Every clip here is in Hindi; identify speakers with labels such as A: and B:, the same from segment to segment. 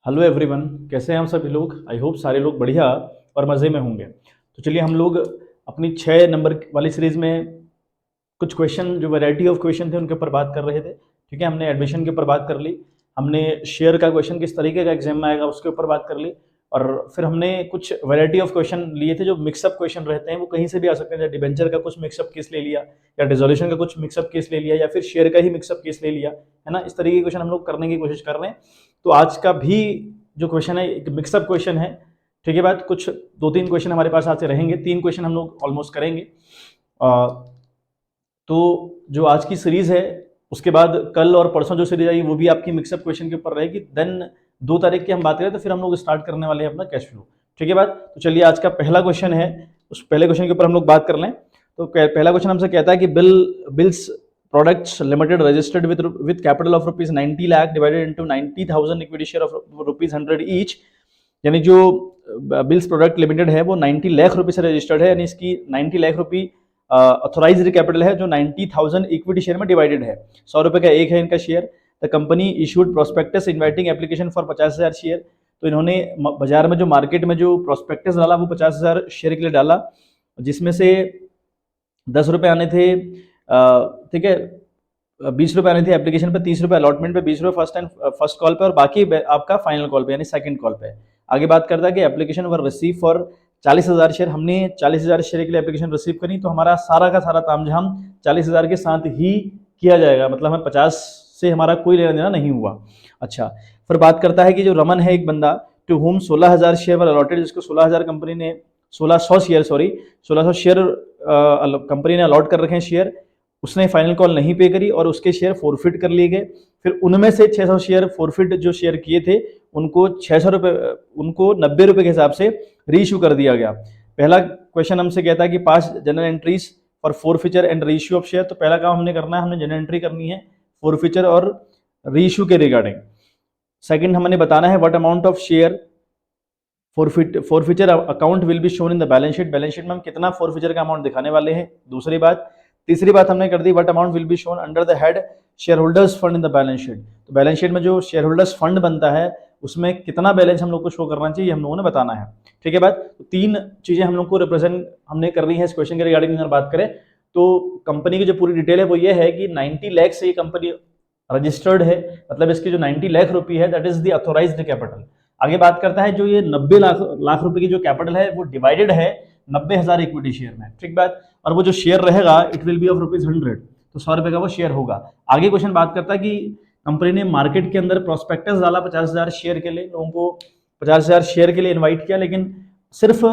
A: हेलो एवरीवन, कैसे हैं हम सभी लोग। आई होप सारे लोग बढ़िया और मज़े में होंगे। तो चलिए हम लोग अपनी 6 नंबर वाली सीरीज़ में कुछ क्वेश्चन, जो वैरायटी ऑफ क्वेश्चन थे उनके ऊपर बात कर रहे थे। ठीक है, हमने एडमिशन के ऊपर बात कर ली, हमने शेयर का क्वेश्चन किस तरीके का एग्जाम में आएगा उसके ऊपर बात कर ली, और फिर हमने कुछ वैरायटी ऑफ क्वेश्चन लिए थे जो मिक्सअप क्वेश्चन रहते हैं, वो कहीं से भी आ सकते हैं। जैसे डिबेंचर का कुछ मिक्सअप केस ले लिया, या डिसोल्यूशन का कुछ मिक्सअप केस ले लिया, या फिर शेयर का ही मिक्सअप केस ले लिया, है ना। इस तरीके के क्वेश्चन हम लोग करने की कोशिश कर रहे हैं। तो आज का भी जो क्वेश्चन है एक मिक्सअप क्वेश्चन है। ठीक है बात, कुछ 2-3 क्वेश्चन हमारे पास आज से रहेंगे, 3 क्वेश्चन हम लोग ऑलमोस्ट करेंगे। तो जो आज की सीरीज है उसके बाद कल और परसों जो सीरीज आई वो भी आपकी मिक्सअप क्वेश्चन के ऊपर रहेगी। देन 2 तारीख की हम बात करें तो फिर हम लोग स्टार्ट करने वाले हैं अपना कैश फ्लो। ठीक है बात, तो चलिए आज का पहला क्वेश्चन है, उस पहले क्वेश्चन के ऊपर हम लोग बात कर लें। तो पहला क्वेश्चन हमसे कहता है कि bills products limited registered with capital of rupees 90 lakh divided into 90,000 equity share of rupees 100 each. यानी जो बिल्स प्रोडक्ट लिमिटेड है वो 90 लाख रुपए से रजिस्टर्ड है, यानी इसकी 90 लाख रुपए ऑथोराइज्ड कैपिटल है जो 90,000 इक्विटी शेयर में डिवाइडेड है। 100 रुपए का एक है इनका share. The company issued prospectus inviting application for 50,000 share. तो इन्होंने बाजार में जो मार्केट में जो प्रोस्पेक्टस डाला वो 50,000 शेयर के लिए डाला, जिसमें से 10 रुपए आने थे, ठीक है, 20 रुपए आने थे एप्लीकेशन पे, 30 रुपए अलॉटमेंट पे, 20 रुपए फर्स्ट कॉल पे, और बाकी आपका फाइनल कॉल पे यानी सेकंड कॉल पे। आगे बात करता है कि application were receive for 40,000 share. हमने 40,000 शेयर के लिए एप्लीकेशन रिसीव करी, तो हमारा सारा का सारा तामझाम 40,000 के साथ ही किया जाएगा, मतलब हमें 50 से हमारा कोई लेना देना नहीं हुआ। अच्छा, फिर बात करता है कि जो रमन है एक बंदा, to whom 16,000 share were allotted, जिसको 16,000 कंपनी ने 1600 शेयर कंपनी ने अलॉट कर रखे हैं शेयर, उसने फाइनल कॉल नहीं पे करी और उसके शेयर फोरफिट कर लिए गए। फिर उनमें से 600 शेयर फोरफिट जो शेयर किए थे उनको 600 रुपए, उनको 90 रुपए के हिसाब से रीइश्यू कर दिया गया। पहला क्वेश्चन हमसे कहता है कि pass general entries for forfeiture and reissue of share. तो पहला काम हमने करना है, हमने जनरल एंट्री करनी है फोरफिचर और रीइश्यू के रिगार्डिंग। सेकंड हमने बताना है what amount of share forfeiture account will be shown in the balance sheet. Balance sheet में हम कितना फोरफिचर का अमाउंट दिखाने वाले हैं, दूसरी बात। तीसरी बात हमने कर दी what amount will be shown under the head share holders fund in the balance sheet. तो बैलेंस शीट में जो शेयर होल्डर्स फंड बनता है उसमें कितना बैलेंस हम लोग को शो करना चाहिए, हम लोगों ने बताना है। ठीक है बात, तो 3 चीजें हम लोग को रिप्रेजेंट हमने करनी है इस क्वेश्चन के रिगार्डिंग। अगर बात करें तो कंपनी की जो पूरी डिटेल है वो ये है कि 90 लाख से ये कंपनी रजिस्टर्ड है, मतलब इसकी जो 90 लाख रुपए है that is the authorised capital. आगे बात करता है जो ये 90 लाख रुपए की जो कैपिटल है वो डिवाइडेड है 90,000 इक्विटी शेयर में। ठीक बात, और वो जो शेयर रहेगा it will be of rupees 100, तो 100 रुपए का वो शेयर होगा। आगे क्वेश्चन बात करता है कि कंपनी ने मार्केट के अंदर प्रोस्पेक्टस डाला 50,000 शेयर के लिए, लोगों को 50,000 शेयर के लिए इन्वाइट किया, लेकिन सिर्फ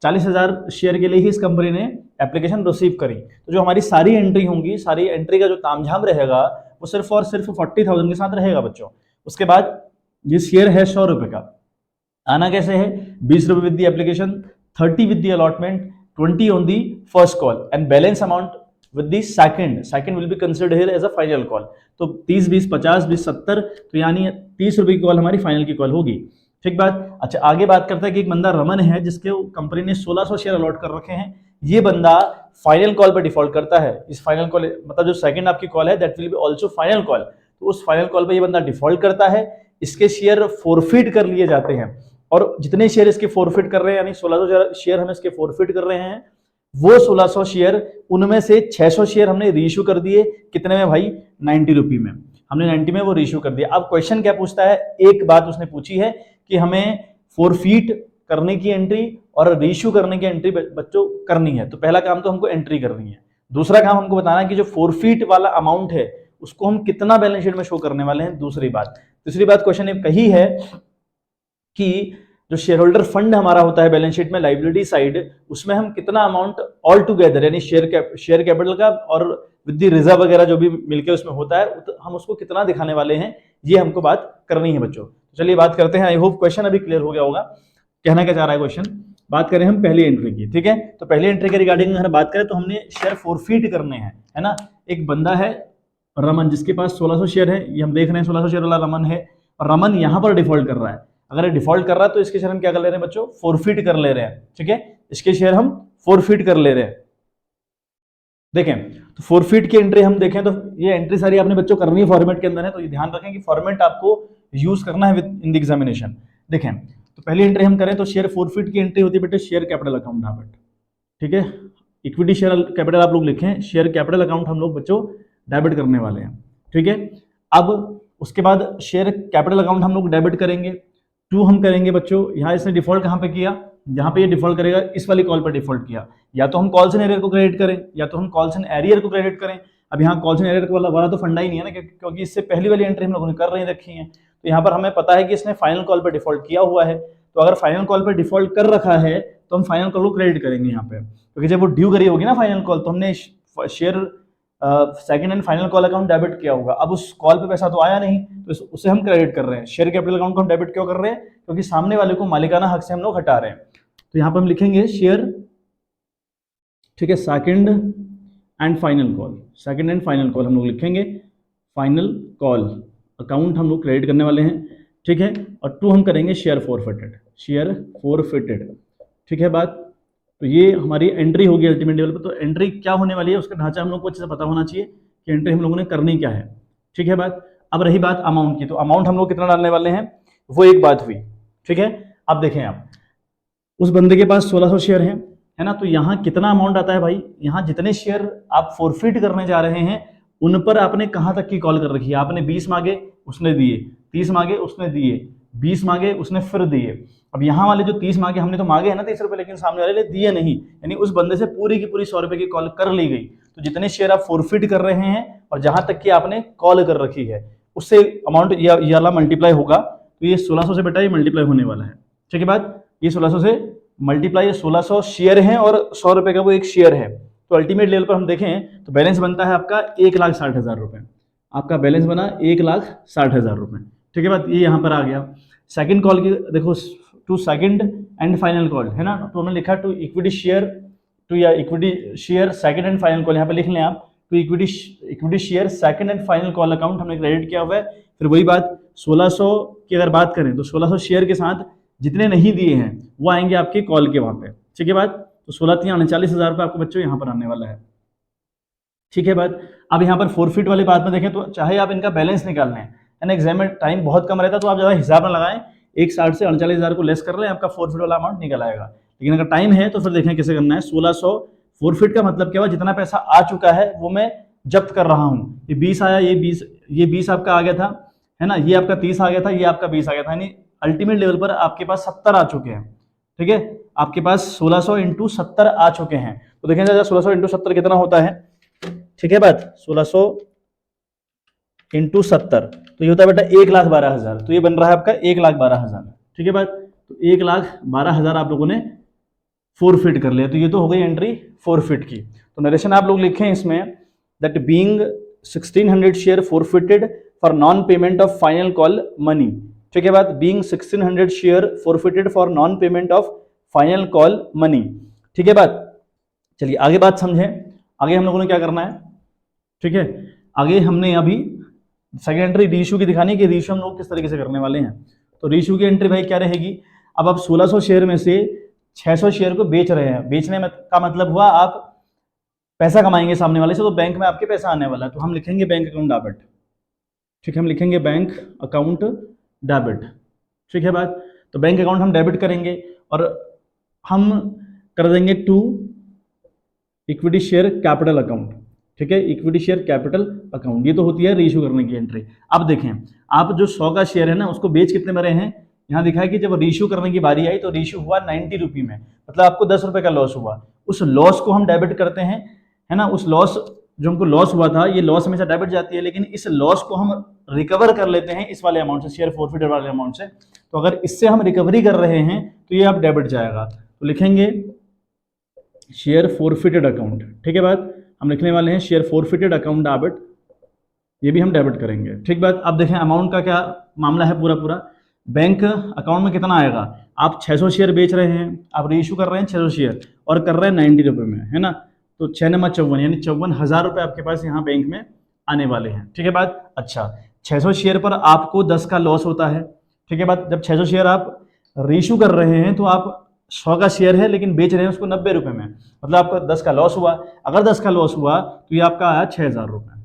A: 40,000 शेयर के लिए ही इस कंपनी ने एप्लीकेशन रिसीव करी। तो जो हमारी सारी एंट्री होंगी, सारी एंट्री का जो तामझाम रहेगा वो सिर्फ और सिर्फ 40,000 के साथ रहेगा बच्चों। उसके बाद ये शेयर है 100 रुपए का, आना कैसे है, 20 रुपए with the application, 30 with the allotment, 20 on the first call and balance amount with the second will be considered here as a final call. तो 30, 20, 50, 20, 70, तो यानी 30 रुपए की कॉल हमारी फाइनल की कॉल होगी। ठीक बात। अच्छा, आगे बात करता है कि एक बंदा रमन है जिसके कंपनी ने 1600 शेयर अलॉट कर रखे हैं। ये बंदा फाइनल कॉल पर डिफॉल्ट करता है। इस फाइनल कॉल मतलब जो सेकंड आपकी कॉल है that will be also final call, तो उस फाइनल कॉल पे ये बंदा डिफॉल्ट करता है, इसके शेयर फोरफिट कर लिए जाते हैं, और जितने शेयर इसके फोरफिट कर रहे हैं यानी 1600 शेयर हम इसके फोरफिट कर रहे हैं, वो 1600 शेयर उनमें से 600 शेयर हमने रीइश्यू कर दिए। कितने में भाई, 90 रुपए में। हमने 90 में वो रीइश्यू कर दिया। अब क्वेश्चन क्या पूछता है, एक बात उसने पूछी है कि हमें फोरफिट करने की एंट्री और रीइश्यू करने की एंट्री बच्चों करनी है। तो पहला काम तो हमको एंट्री करनी है, दूसरा काम हमको बताना है कि जो फोरफिट वाला अमाउंट है उसको हम कितना बैलेंस शीट में शो करने वाले हैं, दूसरी बात। तीसरी बात क्वेश्चन ने कही है कि जो शेयर होल्डर फंड हमारा होता है बैलेंस शीट में लाइबिलिटी साइड, उसमें हम कितना अमाउंट ऑल टुगेदर यानी शेयर कैपिटल का और विद द रिजर्व वगैरह जो भी मिलके उसमें होता है तो हम उसको कितना दिखाने वाले हैं, ये हमको बात करनी है बच्चों। तो चलिए बात करते हैं। आई होप क्वेश्चन अभी क्लियर हो गया होगा, कहना क्या चाह रहा है क्वेश्चन। बात करें हम पहली एंट्री की, ठीक है। तो पहली एंट्री के रिगार्डिंग अगर बात करें तो हमने शेयर फोरफिट करने हैं, है ना। एक बंदा है रमन जिसके पास 1600 शेयर है, ये हम देख रहे हैं 1600 शेयर वाला रमन है, और रमन यहां पर डिफॉल्ट कर रहा है। अगर डिफॉल्ट कर रहा है तो इसके शेयर हम क्या कर ले रहे हैं बच्चों, फोरफिट कर ले रहे हैं। ठीक है, इसके शेयर हम फोरफिट कर ले रहे हैं। देखें तो फोरफिट की एंट्री हम देखें तो ये एंट्री सारी आपने बच्चों करनी है फॉर्मेट के अंदर है, तो ये ध्यान रखें कि फॉर्मेट आपको यूज करना है विद इन द एग्जामिनेशन। देखें तो पहली एंट्री हम करें तो शेयर फॉरफिट की एंट्री होती है बेटे शेयर कैपिटल अकाउंट डेबिट, ठीक है। इक्विटी शेयर कैपिटल आप लोग लिखें, शेयर कैपिटल अकाउंट हम लोग बच्चों डेबिट करने वाले हैं, ठीक है। अब उसके बाद शेयर कैपिटल अकाउंट हम लोग डेबिट करेंगे, टू हम करेंगे बच्चों, यहाँ इसने डिफॉल्ट कहाँ पे किया, जहाँ पे ये डिफॉल्ट करेगा इस वाली कॉल पर डिफॉल्ट किया, या तो हम कॉल्स एंड एरियर को क्रेडिट करें या तो हम कॉल्स एंड एरियर को क्रेडिट करें। अब यहाँ कॉल्स एंड एरियर वाला तो फंडा ही नहीं है ना, क्योंकि इससे पहली वाली एंट्री हम लोगों ने कर रही रखी है, तो यहाँ पर हमें पता है कि इसने फाइनल कॉल पर डिफॉल्ट किया हुआ है, तो अगर फाइनल कॉल पर डिफॉल्ट कर रखा है तो हम फाइनल कॉल को क्रेडिट करेंगे यहाँ पे, क्योंकि जब वो ड्यू करी होगी ना फाइनल कॉल, तो हमने share second and final call account debit किया होगा। अब उस कॉल पे पैसा तो आया नहीं, तो उसे हम क्रेडिट कर रहे हैं। शेयर कैपिटल अकाउंट को हम डेबिट क्यों कर रहे हैं, क्योंकि सामने वाले को मालिकाना हक से हम लोग हटा रहे हैं। तो यहाँ पर हम लिखेंगे शेयर, ठीक है, second and final call, second and final call हम लोग लिखेंगे, फाइनल कॉल अकाउंट हम लोग क्रेडिट करने वाले हैं, ठीक है। और टू हम करेंगे शेयर फॉरफिटेड, शेयर फॉरफिटेड, ठीक है बात। तो ये हमारी एंट्री होगी अल्टीमेट लेवल पर। तो एंट्री क्या होने वाली है उसका ढांचा हम लोग को अच्छे से पता होना चाहिए कि एंट्री हम लोगों ने करनी क्या है, ठीक है बात। अब रही बात अमाउंट की, तो अमाउंट हम लोग कितना डालने वाले हैं वो एक बात हुई, ठीक है। अब देखें आप, उस बंदे के पास 1600 शेयर हैं, है ना, तो यहाँ कितना अमाउंट आता है भाई, यहाँ जितने शेयर आप फॉरफिट करने जा रहे हैं उन पर आपने कहाँ तक की कॉल कर रखी है। आपने 20 मांगे उसने दिए, 30 मांगे उसने दिए, 20 मांगे उसने फिर दिए। अब यहाँ वाले जो 30 मांगे हमने तो मांगे हैं ना 30 रुपए, लेकिन सामने वाले दिए नहीं, यानी उस बंदे से पूरी की पूरी 100 रुपए की कॉल कर ली गई। तो जितने शेयर आप फॉरफिट कर रहे हैं और जहां तक कि आपने कॉल कर रखी है उससे अमाउंट ये वाला मल्टीप्लाई होगा, तो ये 1600 से बेटा ये मल्टीप्लाई होने वाला है, ठीक है बात। ये 1600 से मल्टीप्लाई, 1600 शेयर है और 100 रुपए का वो एक शेयर है, तो अल्टीमेट लेवल पर हम देखें तो बैलेंस बनता है आपका 1,60,000 रुपए। आपका बैलेंस बना 1,60,000 रुपए, ठीक है बात। ये यहाँ पर आ गया। सेकंड कॉल की देखो, to second and final call है ना, तो हमने लिखा टू इक्विटी शेयर, टू या equity share second and final call, यहाँ पे लिख लें आप, to equity share second and final call account हमने क्रेडिट किया हुआ है। फिर वही बात 1600 की अगर बात करें तो 1600 शेयर के साथ जितने नहीं दिए हैं वो आएंगे आपके कॉल के वहां पे, ठीक है बात। तो 16,39,000 रुपये आपको बच्चों यहाँ पर आने वाला है, ठीक है बात। अब यहाँ पर फॉरफिट वाली बात में देखें तो चाहे आप इनका बैलेंस निकालना है ना, एग्जाम में टाइम बहुत कम रहता है तो आप ज़्यादा हिसाब ना लगाएं, 1,60 से 39,000 को लेस कर लें, आपका फॉरफिट वाला अमाउंट निकल आएगा। लेकिन अगर टाइम है तो फिर देखें कैसे करना है। 1600 फॉरफिट का मतलब क्या हुआ, जितना पैसा आ चुका है वो मैं जब्त कर रहा हूँ। ये 20 आया, ये 20 आपका आ गया था, है ना, ये आपका 30 आ गया था, ये आपका 20 आ गया था, यानी अल्टीमेट लेवल पर आपके पास 70 आ चुके हैं, ठीक है। आपके पास 1600 इंटू 70 आ चुके हैं। तो देखें 1600 इंटू 70 कितना होता है, ठीक है बात। 1600 इंटू 70 तो ये होता है बेटा 1,12,000, तो ये बन रहा है आपका 1,12,000, ठीक है बात। तो 1,12,000 आप लोगों ने फॉरफिट कर लिया, तो ये तो हो गई एंट्री फॉरफिट की। तो नरेशन आप लोग लिखें इसमें that being 1600 share forfeited for non payment of final call money, ठीक है बात। Being 1600 share forfeited for non payment of final call money, ठीक है बात। चलिए आगे बात समझें, आगे हम लोगों ने क्या करना है, ठीक है। आगे हमने अभी सेकेंड एंट्री रीइश्यू की दिखानी है कि रीइश्यू हम लोग किस तरीके से करने वाले हैं। तो रीइश्यू की एंट्री भाई क्या रहेगी, अब आप 1600 शेयर में से 600 शेयर को बेच रहे हैं, बेचने में का मतलब हुआ आप पैसा कमाएंगे सामने वाले से, तो बैंक में आपके पैसा आने वाला है, तो हम लिखेंगे बैंक अकाउंट डेबिट, ठीक है, हम लिखेंगे बैंक अकाउंट डेबिट, ठीक है बात। तो बैंक अकाउंट हम डेबिट करेंगे और हम कर देंगे to equity share capital account, ठीक है, इक्विटी शेयर कैपिटल अकाउंट। ये तो होती है रीइश्यू करने की एंट्री। अब देखें आप जो 100 का शेयर है ना उसको बेच कितने में रहे हैं, यहाँ दिखा है कि जब रीइश्यू करने की बारी आई तो रीइश्यू हुआ 90 रुपये में, मतलब आपको 10 रुपये का लॉस हुआ। उस लॉस को हम डेबिट करते हैं, है ना, उस लॉस जो हमको लॉस हुआ था, ये लॉस हमेशा डेबिट जाती है, लेकिन इस लॉस को हम रिकवर कर लेते हैं इस वाले अमाउंट से, शेयर फॉरफिटेड वाले अमाउंट से। तो अगर इससे हम रिकवरी कर रहे हैं तो ये आप डेबिट जाएगा, तो लिखेंगे शेयर फॉरफिटेड अकाउंट, ठीक है बात। हम लिखने वाले हैं शेयर फॉरफिटेड अकाउंट डेबिट, ये भी हम डेबिट करेंगे, ठीक बात। अब देखें अमाउंट का क्या मामला है पूरा। बैंक अकाउंट में कितना आएगा, आप 600 शेयर बेच रहे हैं, आप रीइश्यू कर रहे हैं 600 शेयर और कर रहे हैं 90 रुपये में, है ना, तो 6 × 54 यानी 54,000 रुपये आपके पास यहाँ बैंक में आने वाले हैं, ठीक है बात। अच्छा 600 शेयर पर आपको 10 का लॉस होता है, ठीक है बात। जब 600 शेयर आप रीइश्यू कर रहे हैं तो आप 100 का शेयर है लेकिन बेच रहे हैं उसको 90 रुपये में, मतलब आपका 10 का लॉस हुआ। अगर 10 का लॉस हुआ तो ये आपका आया 6,000 रुपये,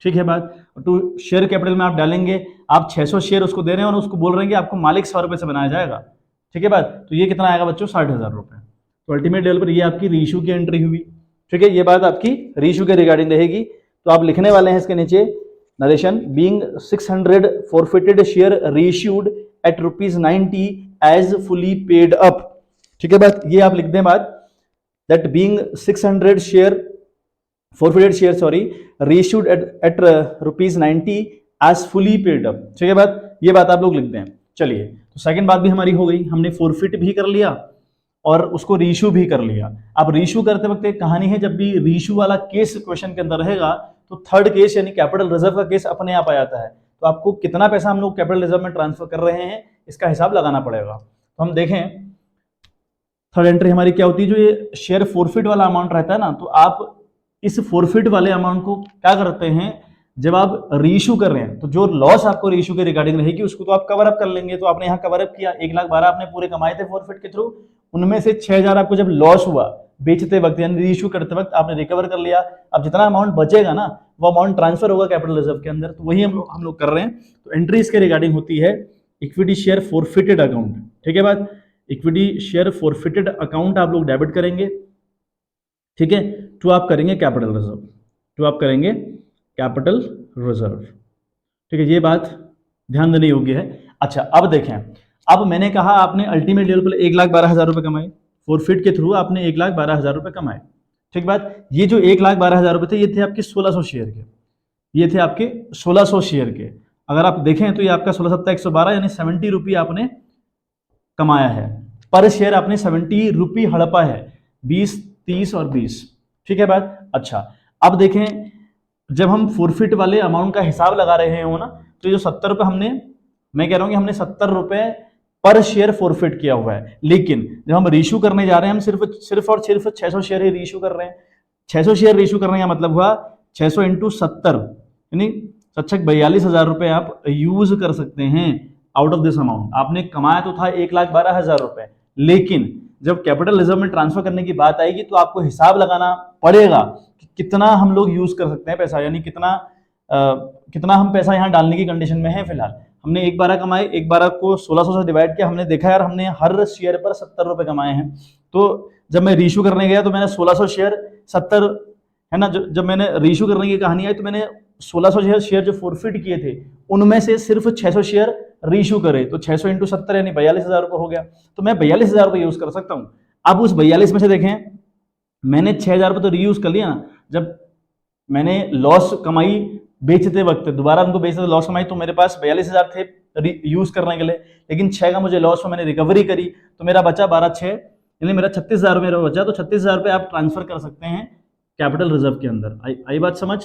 A: ठीक है बात। तो शेयर कैपिटल में आप डालेंगे, आप 600 शेयर उसको दे रहे हैं और उसको बोल रहे हैं कि आपको मालिक 100 रुपये से बनाया जाएगा। ठीक है बात। तो ये कितना आएगा बच्चों, 60,000 रुपये। तो अल्टीमेट लेवल पर ये आपकी रीइश्यू की एंट्री हुई। ठीक है, ये बात आपकी रीइश्यू के रिगार्डिंग रहेगी। तो आप लिखने वाले हैं इसके नीचे narration, being 600 forfeited share reissued at ₹90 as fully paid up. ठीक है बात, ये आप लिख दें बात, that being 600 share forfeited share reissued at ₹90 as fully paid up। ठीक है बात, ये बात आप लोग लिखते हैं। चलिए, तो सेकंड बात भी हमारी हो गई, हमने फोरफिट भी कर लिया और उसको रीइश्यू भी कर लिया। अब रीइश्यू करते वक्त एक कहानी है, जब भी रीइश्यू वाला केस क्वेश्चन के अंदर रहेगा तो थर्ड केस यानी कैपिटल रिजर्व का केस अपने आप आ जाता है। तो आपको कितना पैसा हम लोग कैपिटल रिजर्व में ट्रांसफर कर रहे हैं इसका हिसाब लगाना पड़ेगा। तो हम देखें थर्ड एंट्री हमारी क्या होती है, जो ये शेयर फोरफिट वाला अमाउंट रहता है ना, तो आप इस फोरफिट वाले अमाउंट को क्या करते हैं, जब आप रीइश्यू कर रहे हैं तो जो लॉस आपको रीइश्यू के रिगार्डिंग रहेगी उसको तो आप कवर अप कर लेंगे। तो आपने यहाँ कवर अप किया, 1,12,000 आपने पूरे कमाए थे फोरफिट के थ्रू, उनमें से 6,000 आपको जब लॉस हुआ बेचते वक्त यानी रीइश्यू करते वक्त आपने रिकवर कर लिया। अब जितना अमाउंट बचेगा ना वो अमाउंट ट्रांसफर होगा कैपिटल रिजर्व के अंदर, तो वही हम लोग कर रहे हैं। तो एंट्री इसके रिगार्डिंग होती है इक्विटी शेयर फोरफिटेड अकाउंट। ठीक है बात, इक्विटी शेयर फोरफिटेड अकाउंट आप लोग डेबिट करेंगे। ठीक है, तो आप करेंगे कैपिटल रिजर्व, तो आप करेंगे कैपिटल रिजर्व। ठीक है, ये बात ध्यान देने योग्य है। अच्छा, अब देखें, अब मैंने कहा आपने अल्टीमेट लेवल पर 1,12,000 रुपये कमाए, फोरफिट के थ्रू आपने 1,12,000 रुपये कमाए। ठीक बात, ये जो 1,12,000 रुपये थे ये थे आपके 1600 शेयर के, ये थे आपके 1600 शेयर के। अगर आप देखें तो ये आपका 16 सत्ता 112 यानी 70 रुपये आपने कमाया है, पर शेयर आपने 70 रुपये हड़पा है, 20, 30 और 20। ठीक है बात। अच्छा, अब देखें जब हम फोरफिट वाले अमाउंट का हिसाब लगा रहे हो ना, तो जो 70 रुपये हमने, मैं कह रहा हूं कि हमने 70 रुपये पर शेयर फोरफिट किया हुआ है, लेकिन जब हम रीइश्यू करने जा रहे हैं हम सिर्फ और सिर्फ 600 शेयर ही रीइश्यू कर रहे हैं। 600 शेयर रीइश्यू करने का मतलब हुआ 600 × 70 यानी 42,000 रुपये आप यूज कर सकते हैं आउट ऑफ दिस अमाउंट। आपने कमाया तो था 1,12,000 रुपये, लेकिन जब कैपिटल रिजर्व में ट्रांसफर करने की बात आएगी तो आपको हिसाब लगाना पड़ेगा कि कितना हम लोग यूज कर सकते हैं पैसा, यानी कितना हम पैसा यहाँ डालने की कंडीशन में है। फिलहाल हमने 1,12 कमाए, 1,12 को 1600 से डिवाइड किया, हमने देखा यार हमने हर शेयर पर 70 रुपये कमाए हैं। तो जब मैं रीइश्यू करने गया तो मैंने 1600 शेयर 70 है ना, जब मैंने रीइश्यू करने की कहानी आई तो मैंने 1600 शेयर जो फोरफिट किए थे उनमें से सिर्फ 600 शेयर रीइश्यू करे, तो 600 × 70 यानी 42,000 रुपये हो गया। तो मैं 42,000 रुपये यूज कर सकता हूँ। अब उस 42 में से देखें मैंने 6,000 रुपये तो रीयूज कर लिया ना, जब मैंने लॉस कमाई बेचते वक्त दोबारा उनको बेचते लॉस कमाई तो मेरे पास 42,000 थे यूज करने के लिए, लेकिन 6 का मुझे लॉस हुआ, मैंने रिकवरी करी तो मेरा बचा 12/6 यानी मेरा 36,000 रुपये बचा। तो 36,000 रुपये आप ट्रांसफर कर सकते हैं कैपिटल रिजर्व के अंदर। आई बात समझ?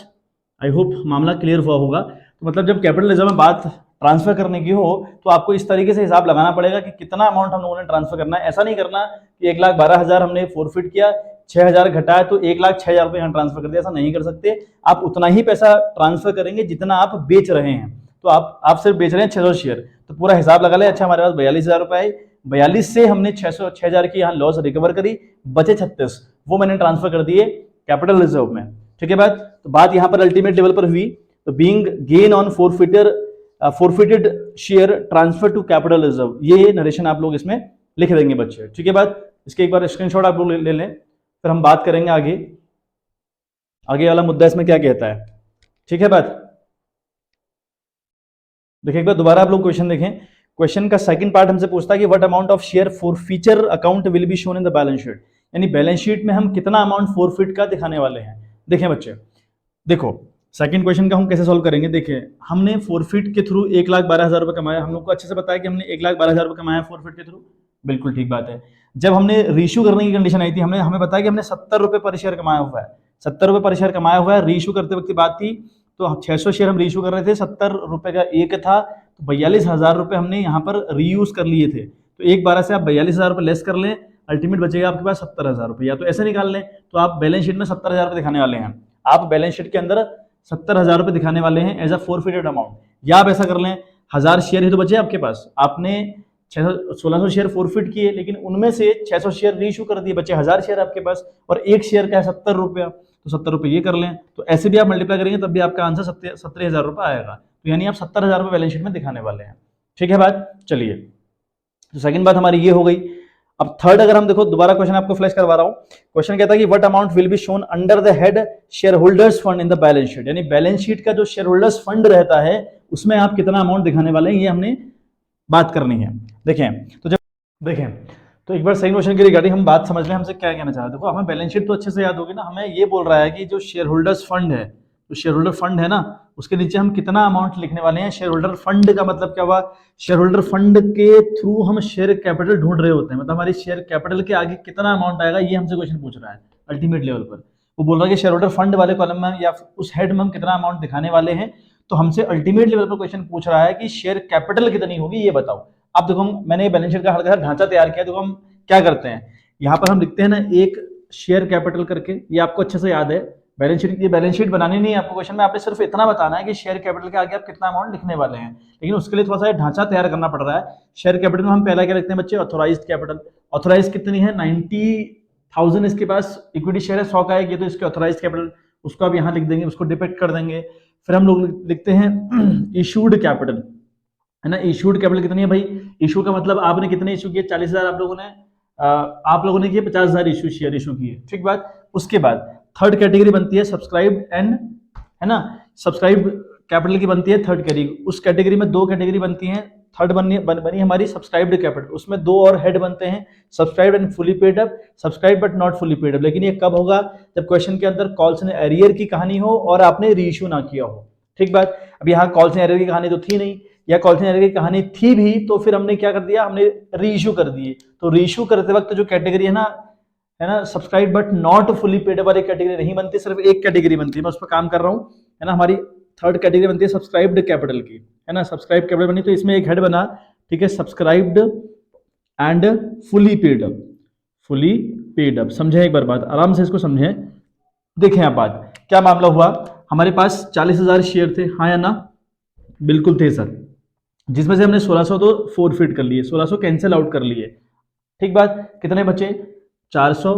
A: आई होप मामला क्लियर हुआ होगा। तो मतलब जब कैपिटल रिजर्व में बात ट्रांसफर करने की हो तो आपको इस तरीके से हिसाब लगाना पड़ेगा कि कितना अमाउंट हम लोगों ने ट्रांसफर करना है। ऐसा नहीं करना कि 1,12,000 हमने फोरफिट किया, 6,000 घटाया तो 1,06,000 रुपये यहाँ ट्रांसफर कर दिया, ऐसा नहीं कर सकते। आप उतना ही पैसा ट्रांसफर करेंगे जितना आप बेच रहे हैं। तो आप सिर्फ बेच रहे हैं 600 शेयर, तो पूरा हिसाब लगा ले। अच्छा, हमारे पास 42,000 रुपये आए, 42 से हमने 6,000 की यहाँ लॉस रिकवर करी, बचे 36, वो मैंने ट्रांसफर कर दिए कैपिटल रिजर्व में। ठीक है बात। तो बात यहाँ पर अल्टीमेट लेवल पर हुई। तो being gain on forfeited share transfer to capital reserve, ये नरेशन आप लोग इसमें लिख देंगे बच्चे। ठीक है बात। इसके एक बार स्क्रीनशॉट आप लोग ले लें, फिर हम बात करेंगे आगे वाला मुद्दा इसमें क्या कहता है। ठीक है बात। देखिए एक बार दोबारा आप लोग क्वेश्चन देखें। क्वेश्चन का सेकंड पार्ट हमसे पूछता है कि what amount of share forfeiture account will be shown in the balance sheet, यानी बैलेंस शीट में हम कितना अमाउंट फोरफिट का दिखाने वाले हैं। देखें बच्चे, देखो सेकंड क्वेश्चन का हम कैसे सॉल्व करेंगे। देखिए हमने फोरफिट के थ्रू 1,12,000 रुपये कमाया, हम लोग को अच्छे से पता है कि हमने 1,12,000 रुपये कमाया फोरफिट के थ्रू, बिल्कुल ठीक बात है। जब हमने रीइश्यू करने की कंडीशन आई थी हमें बताया कि हमने 70 रुपये पर शेयर कमाया हुआ है, 70 रुपये पर शेयर कमाया हुआ है। रीइश्यू करते वक्त की बात थी तो 600 शेयर हम रीइश्यू कर रहे थे, 70 रुपये का एक था, तो 42,000 रुपये हमने यहाँ पर रीयूज कर लिए थे। तो 1,12 से आप 42,000 रुपये लेस कर लें, अल्टीमेट बचेगा आपके पास 70,000 रुपये। या तो ऐसे निकाल लें, तो आप बैलेंस शीट में 70,000 रुपये दिखाने वाले हैं, आप बैलेंस शीट के अंदर 70,000 रुपये दिखाने वाले हैं एज अ फोरफिटेड अमाउंट। या आप ऐसा कर लें 1000 शेयर ही तो बचे आपके पास, आपने 1600 शेयर फोरफिट किए लेकिन उनमें से 600 शेयर रीइश्यू कर दिए, बचे 1000 शेयर आपके पास और एक शेयर का है 70 रुपया। तो 70 रुपये ये कर लें, तो ऐसे भी आप मल्टीप्लाई करेंगे तब भी आपका आंसर 70,000 रुपये आएगा। तो यानी आप 70,000 रुपये बैलेंस शीट में दिखाने वाले हैं। ठीक है बात, चलिए तो सेकंड बात हमारी ये हो गई। अब थर्ड अगर हम देखो, दोबारा क्वेश्चन आपको फ्लैश करवा रहा हूं। क्वेश्चन कहता है कि what amount will be shown under the head share holders fund in the balance sheet, यानी बैलेंस शीट का जो शेयर होल्डर्स फंड रहता है उसमें आप कितना अमाउंट दिखाने वाले हैं, ये हमने बात करनी है। देखें तो एक बार सही क्वेश्चन की रिगार्डिंग हम बात समझ लें, हमसे क्या कहना चाह रहे हैं। देखो हमें बैलेंस शीट तो अच्छे से याद होगी ना, हमें ये बोल रहा है कि जो शेयर होल्डर्स फंड है, जो शेयर होल्डर फंड है ना, उसके नीचे हम कितना अमाउंट लिखने वाले हैं। शेयर होल्डर फंड का मतलब क्या हुआ, शेयर होल्डर फंड के थ्रू हम शेयर कैपिटल ढूंढ रहे होते हैं, मतलब हमारी शेयर कैपिटल के आगे कितना अमाउंट आएगा, ये हमसे क्वेश्चन पूछ रहा है अल्टीमेट लेवल पर। वो बोल रहा है कि शेयर होल्डर फंड वाले कॉलम में या उस हेड में हम कितना अमाउंट दिखाने वाले हैं। तो हमसे अल्टीमेट लेवल पर क्वेश्चन पूछ रहा है कि शेयर कैपिटल कितनी होगी ये बताओ। अब देखो मैंने बैलेंस शीट का हल्का सा ढांचा तैयार किया। देखो हम क्या करते हैं, यहाँ पर हम लिखते हैं ना एक शेयर कैपिटल करके, ये आपको अच्छे से याद है। बैलेंस शीट, ये बैलेंस शीट बनानी नहीं है आपको क्वेश्चन में, आपने सिर्फ इतना बताना है कि शेयर कैपिटल के आगे आप कितना अमाउंट लिखने वाले हैं। लेकिन उसके लिए थोड़ा सा ढांचा तैयार करना पड़ रहा है। शेयर कैपिटल में हम पहला क्या लिखते हैं बच्चे, ऑथोराइज्ड कैपिटल। ऑथोराइज कितनी है, 90,000 इसके पास इक्विटी शेयर है, 100 का है ये, तो इसके ऑथोराइज्ड कैपिटल उसको आप यहाँ लिख देंगे, उसको डिपेक्ट कर देंगे। फिर हम लोग लिखते हैं इशूड कैपिटल, है ना। इशूड कैपिटल कितनी है भाई, इशू का मतलब आपने कितने इशू किए, 40,000 आप लोगों ने किए, 50,000 इशू शेयर इशू किए, ठीक बात। उसके बाद थर्ड कैटेगरी बनती है सब्सक्राइब एंड, है ना, सब्सक्राइब कैपिटल की बनती है थर्ड कैटेगरी। उस कैटेगरी में दो कैटेगरी बनती हैं। थर्ड बनी हमारी सब्सक्राइब्ड कैपिटल, उसमें दो और हेड बनते हैं, subscribed and fully paid up, subscribe but not fully paid up. लेकिन ये कब होगा, जब क्वेश्चन के अंदर कॉल्स एंड एरियर की कहानी हो और आपने रीइश्यू ना किया हो, ठीक बात। अब यहाँ कॉल्स एंड एरियर की कहानी तो थी नहीं, या कॉल्स एंड एरियर की कहानी थी भी तो फिर हमने क्या कर दिया, हमने रीइश्यू कर दिए। तो रीइश्यू करते वक्त जो कैटेगरी है ना, subscribe but not fully paid up वाली कैटेगरी नहीं बनती, सिर्फ एक कैटेगरी बनती है, मैं उस पर काम कर रहा हूँ, है ना। हमारी थर्ड कैटेगरी बनती है सब्सक्राइब्ड कैपिटल की, है ना। सब्सक्राइब कैपिटल बनी तो इसमें एक हेड बना, ठीक है, subscribed and fully paid up. Fully paid up समझे, एक बार बात आराम से इसको समझें। देखें आप बात क्या मामला हुआ, हमारे पास 40,000 शेयर थे, हाँ या ना, बिल्कुल थे सर, जिसमें से हमने 1600 तो फोरफिट कर लिए, 1600 कैंसिल आउट कर लिए, ठीक बात। कितने बचे, 400,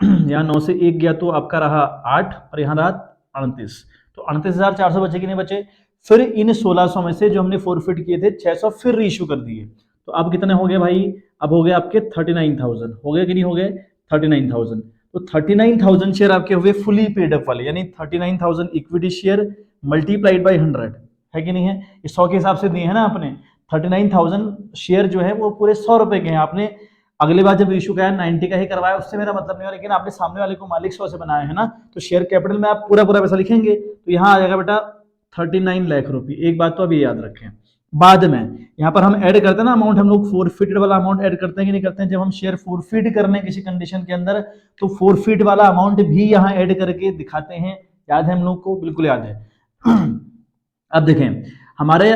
A: यहाँ 9 से 1 गया तो आपका रहा 8 और यहाँ रहा 38, तो 38,400 बचे कि नहीं बचे। फिर इन 1600 में से जो हमने फोरफिट किए थे 600 फिर रीइश्यू कर दिए, तो अब कितने हो गए भाई, अब हो गए आपके 39,000, हो गए कि नहीं हो गए 39,000। तो 39,000 शेयर आपके हुए फुली पेड अप वाले, यानी 39,000 इक्विटी शेयर मल्टीप्लाइड बाई 100, है कि नहीं है। इस 100 के हिसाब से दिए हैं ना आपने, 39,000 शेयर जो है वो पूरे 100 रुपए के हैं। आपने अगली बार जब इशू कराया 90 का ही करवाया, उससे मेरा मतलब नहीं हो, लेकिन आपने सामने वाले को मालिक 100 से बनाया है ना, तो शेयर कैपिटल में आप पूरा पूरा पैसा लिखेंगे, तो यहाँ आ जाएगा बेटा 39 लाख रुपये। एक बात तो अभी याद रखें, बाद में यहाँ पर हम ऐड करते हैं ना अमाउंट, हम लोग फोरफिट वाला अमाउंट ऐड करते हैं कि नहीं करते हैं। जब हम शेयर फोरफिट करने हैं किसी कंडीशन के अंदर, तो फोरफिट वाला अमाउंट भी यहाँ ऐड करके दिखाते हैं, याद है हम लोग को, बिल्कुल याद है। अब देखें हमारे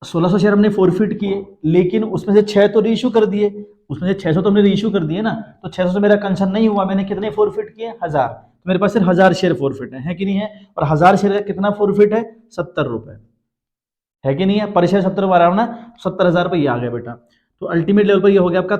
A: 1600 शेयर हमने फोरफिट किए, लेकिन उसमें से 6 तो रीइश्यू कर दिए, उसमें से 600 तो हमने रीइश्यू कर दिए ना, तो 600 से मेरा कंसर्न नहीं हुआ, मैंने कितने फोरफिट किए, 1000, तो मेरे पास सिर्फ 1000 शेयर फोरफिट है कि नहीं है। और 1000 शेयर का कितना फोरफिट है, 70 रुपए, है कि नहीं है। पर शेयर 70 रुपये ना, 70,000 रुपये आ गया बेटा। तो अल्टीमेट लेवल पर ये हो गया आपका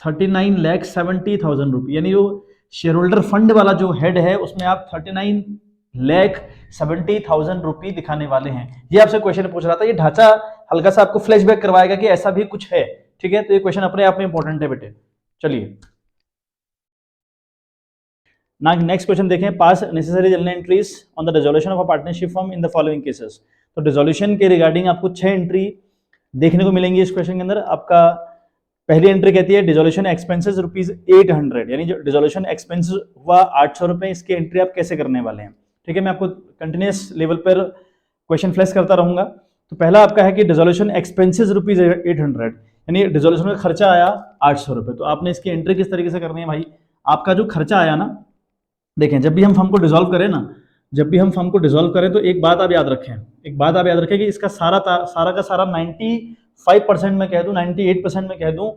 A: 39,70,000 रुपये, यानी जो शेयर होल्डर फंड वाला जो हेड है उसमें आप 39,70,000 रुपये दिखाने वाले हैं। ये आपसे क्वेश्चन पूछ रहा था, ये ढांचा हल्का सा आपको फ्लैशबैक करवाएगा कि ऐसा भी कुछ है, ठीक है। तो ये क्वेश्चन अपने आप में इंपॉर्टेंट है बेटे। चलिए ना नेक्स्ट क्वेश्चन देखें, पास necessary general entries on the resolution of a partnership form in the following cases. तो रिजोल्यूशन के रिगार्डिंग आपको 6 एंट्री देखने को मिलेंगी इस क्वेश्चन के अंदर। आपका पहली एंट्री कहती है डिजोल्यूशन एक्सपेंसेस ₹800, यानी जो डिजोल्यूशन एक्सपेंसेस हुआ 800 रुपये, इसकी एंट्री आप कैसे करने वाले हैं, ठीक है। मैं आपको कंटिन्यूस लेवल पर क्वेश्चन फ्लैश करता रहूंगा। तो पहला आपका है कि डिजोल्यूशन एक्सपेंसेस ₹800, यानी डिजोल्यूशन का खर्चा आया 800 रुपये, तो आपने इसकी एंट्री किस तरीके से करनी है भाई। आपका जो खर्चा आया ना, देखें जब भी हम फर्म को डिसॉल्व करें ना, जब भी हम फर्म को डिसॉल्व करें तो एक बात आप याद रखें, एक बात आप याद रखें कि इसका सारा का सारा 95% में कह दूं, 98% में कह दूं,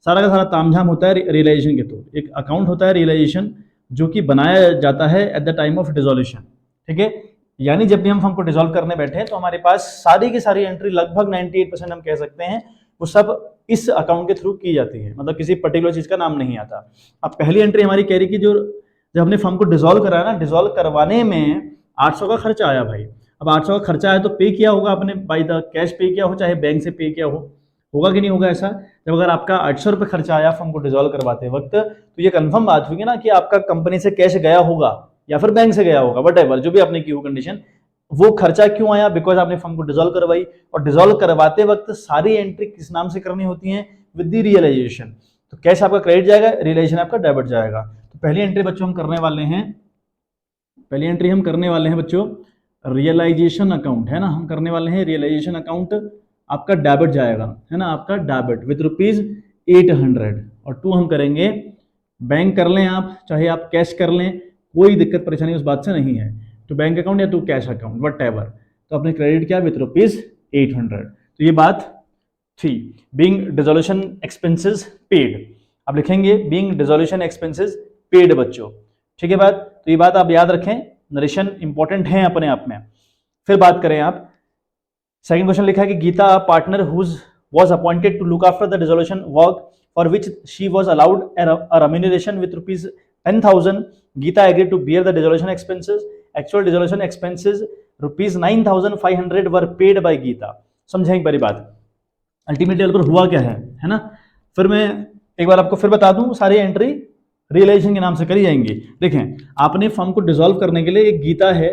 A: सारा का सारा तामझाम होता है रियलाइजेशन के थ्रू। एक अकाउंट होता है रियलाइजेशन जो कि बनाया जाता है at the time of dissolution, ठीक है। यानी जब भी हम फर्म को डिसॉल्व करने बैठे हैं तो हमारे पास सारी की सारी एंट्री लगभग 98% हम कह सकते हैं वो सब इस अकाउंट के थ्रू की जाती है, मतलब किसी पर्टिकुलर चीज का नाम नहीं आता। अब पहली एंट्री हमारी कह रही कि जो जब हमने फर्म को डिसॉल्व कराया ना, डिसॉल्व करवाने में 800 का खर्चा आया भाई। अब 800 का खर्चा आया तो पे किया होगा आपने, बाई द कैश पे किया हो चाहे बैंक से पे किया हो, होगा कि नहीं होगा ऐसा? जब अगर आपका 800 रुपये खर्चा आया फर्म को डिसॉल्व करवाते वक्त, तो ये कंफर्म बात हुई ना कि आपका कंपनी से कैश गया होगा या फिर बैंक से गया होगा, वट जो भी आपने की हो कंडीशन। वो खर्चा क्यों आया? बिकॉज आपने फर्म को डिसॉल्व करवाई, और डिसॉल्व करवाते वक्त सारी एंट्री किस नाम से करनी होती है? With the realisation. तो कैश आपका क्रेडिट जाएगा, रियलाइजेशन आपका डेबिट जाएगा। तो पहली एंट्री बच्चों हम करने वाले हैं, पहली एंट्री हम करने वाले हैं बच्चों रियलाइजेशन अकाउंट, है ना, हम करने वाले हैं रियलाइजेशन अकाउंट, आपका डेबिट जाएगा, है ना, आपका डेबिट विद ₹800। और टू हम करेंगे बैंक, कर लें आप चाहे आप कैश कर लें, कोई दिक्कत परेशानी उस बात से नहीं है, तो बैंक अकाउंट या to cash account whatever. तो आपने क्रेडिट किया विद ₹800। तो ये बात थी। बीइंग डिसोल्यूशन एक्सपेंसेस पेड, आप लिखेंगे बीइंग डिसोल्यूशन एक्सपेंसेस पेड बच्चों, ठीक है बात। तो ये बात आप याद रखें, नरेशन इंपॉर्टेंट है अपने आप में। फिर बात करें आप, सेकंड क्वेश्चन लिखा है कि Gita partner whose was appointed to look after the dissolution work for which she was allowed a remuneration with ₹10,000. Geeta agreed to bear the dissolution expenses. Actual dissolution expenses ₹9,500 were paid by Geeta. समझें एक बारी बात, अल्टीमेट लेवल पर हुआ क्या है ना। फिर मैं एक बार आपको फिर बता दूं, सारी एंट्री रियलाइजेशन के नाम से करी जाएंगी। देखें, आपने फर्म को डिसॉल्व करने के लिए एक गीता है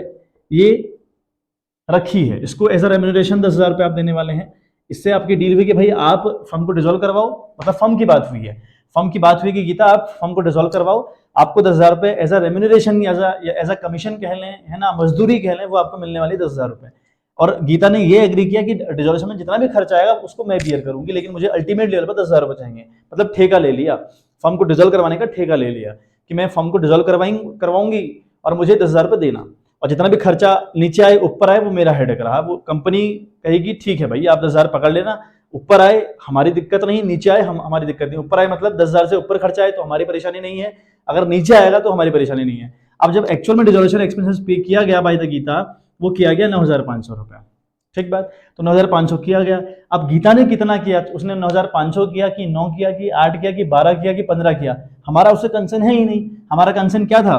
A: ये रखी है, इसको एज अ रेम्यूनरेशन 10,000 रुपये आप देने वाले हैं। इससे आपकी डील हुई कि भाई आप फर्म को डिसॉल्व करवाओ, मतलब फर्म की बात हुई है, फर्म की बात हुई कि गीता आप फर्म को डिसॉल्व करवाओ, आपको 10,000 रुपये एज अ रेम्यूनरेशन या एज अ कमीशन कह लें, है ना, मजदूरी कह लें, वो आपको मिलने वाली 10,000 रुपये। और गीता ने ये एग्री किया कि डिसॉल्यूशन में जितना भी खर्चा आएगा उसको मैं बियर करूंगी, लेकिन मुझे अल्टीमेट लेवल पर 10,000 रुपये चाहिए। मतलब ठेका ले लिया, फर्म को डिसॉल्व करवाने का ठेका ले लिया कि मैं फर्म को डिसॉल्व करवाऊंगी और मुझे 10,000 रुपये देना, और जितना भी खर्चा नीचे आए ऊपर आए वो मेरा हेडेक रहा। वो कंपनी कहेगी ठीक है भाई आप 10,000 पकड़ लेना, ऊपर आए हमारी दिक्कत नहीं, नीचे आए हमारी दिक्कत नहीं। ऊपर आए मतलब 10,000 से ऊपर खर्चा आए तो हमारी परेशानी नहीं है, अगर नीचे आएगा तो हमारी परेशानी नहीं है। अब जब एक्चुअल में डिसॉल्यूशन एक्सपेंसेस पे किया गया बाय द गीता, वो किया गया 9,500 रुपये, ठीक बात। तो 9,500 किया गया। अब गीता ने कितना किया, उसने 9,500 किया कि 9 किया कि 8 किया कि 12 किया कि 15 किया, हमारा उससे कंसर्न है ही नहीं। हमारा कंसर्न क्या था,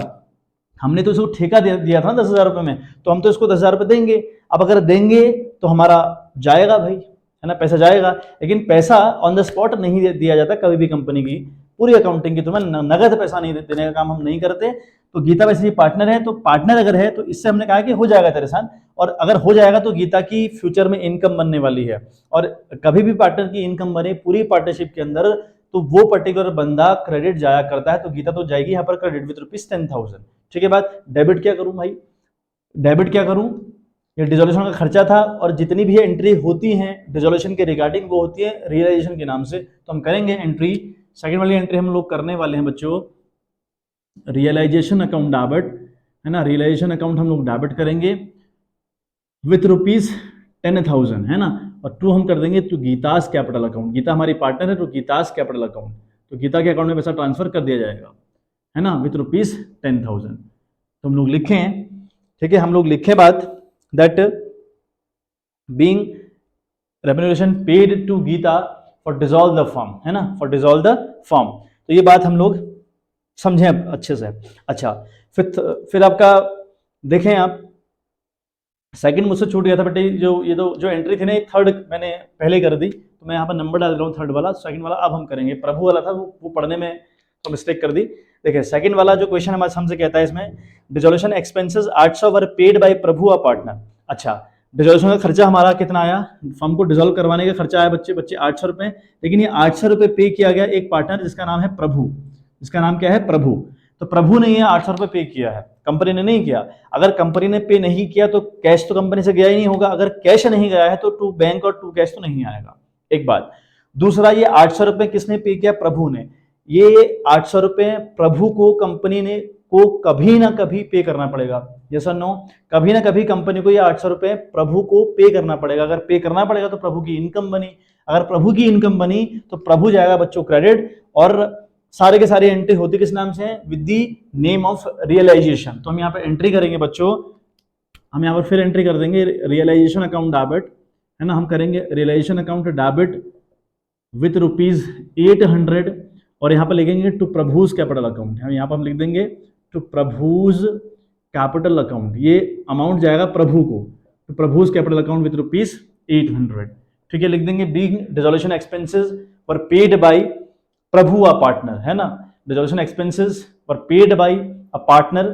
A: हमने तो उसको ठेका दिया था ना 10,000 रुपये में, तो हम तो इसको 10,000 रुपये देंगे। अब अगर देंगे तो हमारा जाएगा भाई, है ना, पैसा जाएगा। लेकिन पैसा ऑन द स्पॉट नहीं दिया जाता कभी भी कंपनी की, पूरी अकाउंटिंग की तुम्हें नगद पैसा नहीं देने का काम हम नहीं करते। तो गीता वैसे ही पार्टनर है, तो पार्टनर अगर है तो इससे हमने कहा कि हो जाएगा तेरे साथ, और अगर हो जाएगा तो गीता की फ्यूचर में इनकम बनने वाली है। और कभी भी पार्टनर की इनकम बने पूरी पार्टनरशिप के अंदर, तो वो पर्टिकुलर बंदा क्रेडिट जाया करता है। तो गीता तो जाएगी यहाँ पर क्रेडिट विद ₹10,000, ठीक है बात। डेबिट क्या करूं भाई, डेबिट क्या करूं, ये डिसोल्यूशन का खर्चा था, और जितनी भी एंट्री होती हैं डिसोल्यूशन के रिगार्डिंग वो होती है रियलाइजेशन के नाम से। तो हम करेंगे एंट्री, सेकंड वाली एंट्री हम लोग करने वाले हैं बच्चों रियलाइजेशन अकाउंट डेबिट, है ना, रियलाइजेशन अकाउंट हम लोग डेबिट करेंगे विथ ₹10,000, है ना। और टू हम कर देंगे तो गीतास कैपिटल अकाउंट, गीता हमारी पार्टनर है तो गीतास कैपिटल अकाउंट, तो गीता के अकाउंट में पैसा ट्रांसफर कर दिया जाएगा, है ना, विथ ₹10,000। तो हम लोग लिखें, ठीक है, हम लोग लिखें बात that being remuneration paid to Gita for dissolve the firm, है ना, फॉर डिसॉल्व द फर्म। तो ये बात हम लोग समझें अच्छे से। अच्छा, फिर आपका देखें आप, सेकंड मुझसे छूट गया था बेटे, जो एंट्री थी ना, थर्ड मैंने पहले कर दी, तो मैं यहाँ पर नंबर डाल रहा हूँ थर्ड वाला, सेकंड वाला अब हम करेंगे। प्रभु वाला था वो पढ़ने में तो मिस्टेक कर दी। देखिए सेकंड वाला जो क्वेश्चन हमारे हमसे कहता है इसमें, dissolution expenses 800 were paid by Prabhu a partner. अच्छा, डिसोल्यूशन का खर्चा हमारा कितना आया, फर्म को डिसोल्व करवाने का खर्चा आया बच्चे 800 रुपये, लेकिन ये 800 रुपये पे किया गया एक पार्टनर जिसका नाम है प्रभु, जिसका नाम क्या है, प्रभु। तो प्रभु ने ये 800 रुपये पे किया है, कंपनी ने नहीं किया। अगर कंपनी ने पे नहीं किया तो कैश तो कंपनी से गया ही नहीं होगा, अगर कैश नहीं गया है तो टू बैंक और टू कैश तो नहीं आएगा, एक बात। दूसरा, ये 800 रुपये किसने पे किया, प्रभु ने। ये 800 रुपये प्रभु को कंपनी ने को कभी ना कभी पे करना पड़ेगा, यस और नो, कभी ना कभी कंपनी को ये 800 रुपये प्रभु को पे करना पड़ेगा। अगर पे करना पड़ेगा तो प्रभु की इनकम बनी, अगर प्रभु की इनकम बनी तो प्रभु जाएगा बच्चों क्रेडिट, और सारे के सारे एंट्री होती किस नाम से है, with the name of realisation. तो हम यहाँ पे एंट्री करेंगे बच्चों, हम यहाँ पर फिर एंट्री कर देंगे रियलाइजेशन अकाउंट डेबिट, है ना, हम करेंगे रियलाइजेशन अकाउंट डेबिट विथ ₹800, और यहाँ पर लिखेंगे टू प्रभुज कैपिटल अकाउंट, यहाँ पर हम लिख देंगे टू प्रभुज कैपिटल अकाउंट, ये अमाउंट जाएगा प्रभु को, तो प्रभुज कैपिटल अकाउंट विथ ₹800। ठीक है, लिख देंगे being dissolution expenses were paid by Prabhu a partner, है ना, dissolution expenses were paid by a partner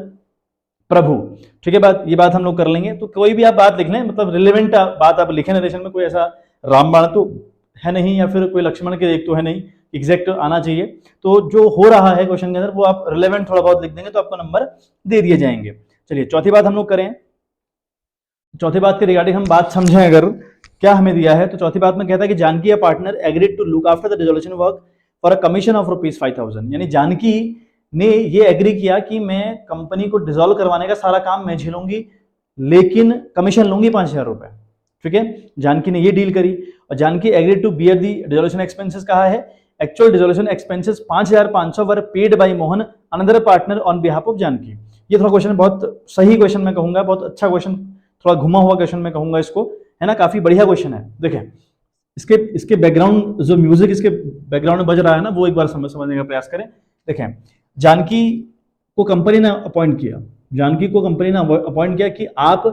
A: Prabhu. ठीक है बात, ये बात हम लोग कर लेंगे। तो कोई भी आप बात लिख लें, मतलब रिलेवेंट बात आप लिखें नरेशन में, कोई ऐसा रामबाण तो है नहीं या फिर कोई लक्ष्मण के एक तो है नहीं, एग्जैक्ट आना चाहिए। तो जो हो रहा है क्वेश्चन के अंदर वो आप रिलेवेंट थोड़ा बहुत लिख देंगे तो आपको नंबर दे दिए जाएंगे। चलिए चौथी बात हम लोग करें। चौथी बात के रिगार्डिंग हम बात समझें अगर क्या हमें दिया है, तो चौथी बात में कहता है कि Janaki a partner agreed to look after the dissolution work for a commission of ₹5,000, यानी जानकी ने ये एग्री किया कि मैं कंपनी को डिसॉल्व करवाने का सारा काम मैं झेलूंगी, लेकिन कमीशन लूंगी ₹5,000। ठीक है, जानकी ने ये डील करी और Janaki agreed to bear the dissolution expenses कहा है। Actual dissolution expenses 5,500 were paid by Mohan another partner on behalf of Janaki. ये थोड़ा क्वेश्चन बहुत सही क्वेश्चन मैं कहूंगा, बहुत अच्छा क्वेश्चन, थोड़ा घुमा हुआ क्वेश्चन मैं कहूंगा इसको, है ना, काफी बढ़िया क्वेश्चन है। देखें इसके बैकग्राउंड, जो म्यूजिक इसके बैकग्राउंड में बज रहा है ना, वो एक बार समझने का प्रयास करें। देखें, जानकी को कंपनी ने अपॉइंट किया, जानकी को कंपनी ने अपॉइंट किया कि आप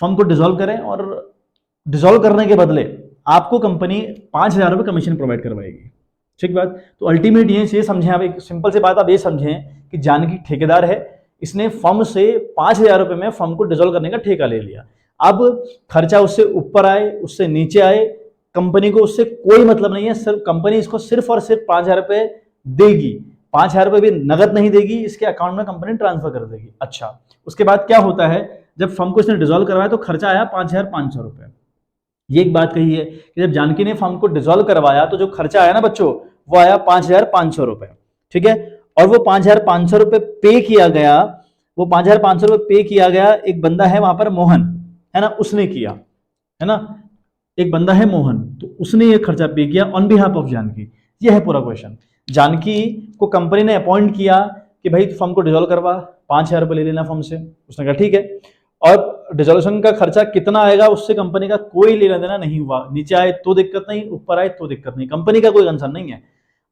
A: फर्म को डिसॉल्व करें और डिसॉल्व करने के बदले आपको कंपनी ₹5,000 कमीशन प्रोवाइड करवाएगी। ठीक बात, तो अल्टीमेट ये समझें आप, एक सिंपल सी बात आप ये समझें कि जानकी ठेकेदार है, इसने फर्म से ₹5,000 में फर्म को डिसॉल्व करने का ठेका ले लिया। अब खर्चा उससे ऊपर आए उससे नीचे आए, कंपनी को उससे कोई मतलब नहीं है, सिर्फ कंपनी इसको सिर्फ और सिर्फ ₹5,000 देगी, ₹5,000 भी नगद नहीं देगी, इसके अकाउंट में कंपनी ट्रांसफर कर देगी। अच्छा, उसके बाद क्या होता है, जब फर्म को इसने डिसॉल्व करवाया तो खर्चा आया ₹5,500। ये एक बात कही है कि जब जानकी ने फर्म को डिसॉल्व करवाया तो जो खर्चा आया ना बच्चों, वो आया ₹5,500। ठीक है, और वो ₹5,500 पे किया गया, वो ₹5,500 पे किया गया, एक बंदा है वहां पर मोहन, है ना, उसने किया, है ना, एक बंदा है मोहन, तो उसने ये खर्चा पे किया ऑन बिहाफ ऑफ जानकी। ये है पूरा क्वेश्चन। जानकी को कंपनी ने अपॉइंट किया कि भाई फर्म को डिसॉल्व करवा, ₹5,000 ले लेना फर्म से, उसने कहा ठीक है, और डिसोल्यूशन का खर्चा कितना आएगा उससे कंपनी का कोई लेना देना नहीं हुआ, नीचे आए तो दिक्कत नहीं, ऊपर आए तो दिक्कत नहीं, कंपनी का कोई कंसर्न नहीं है।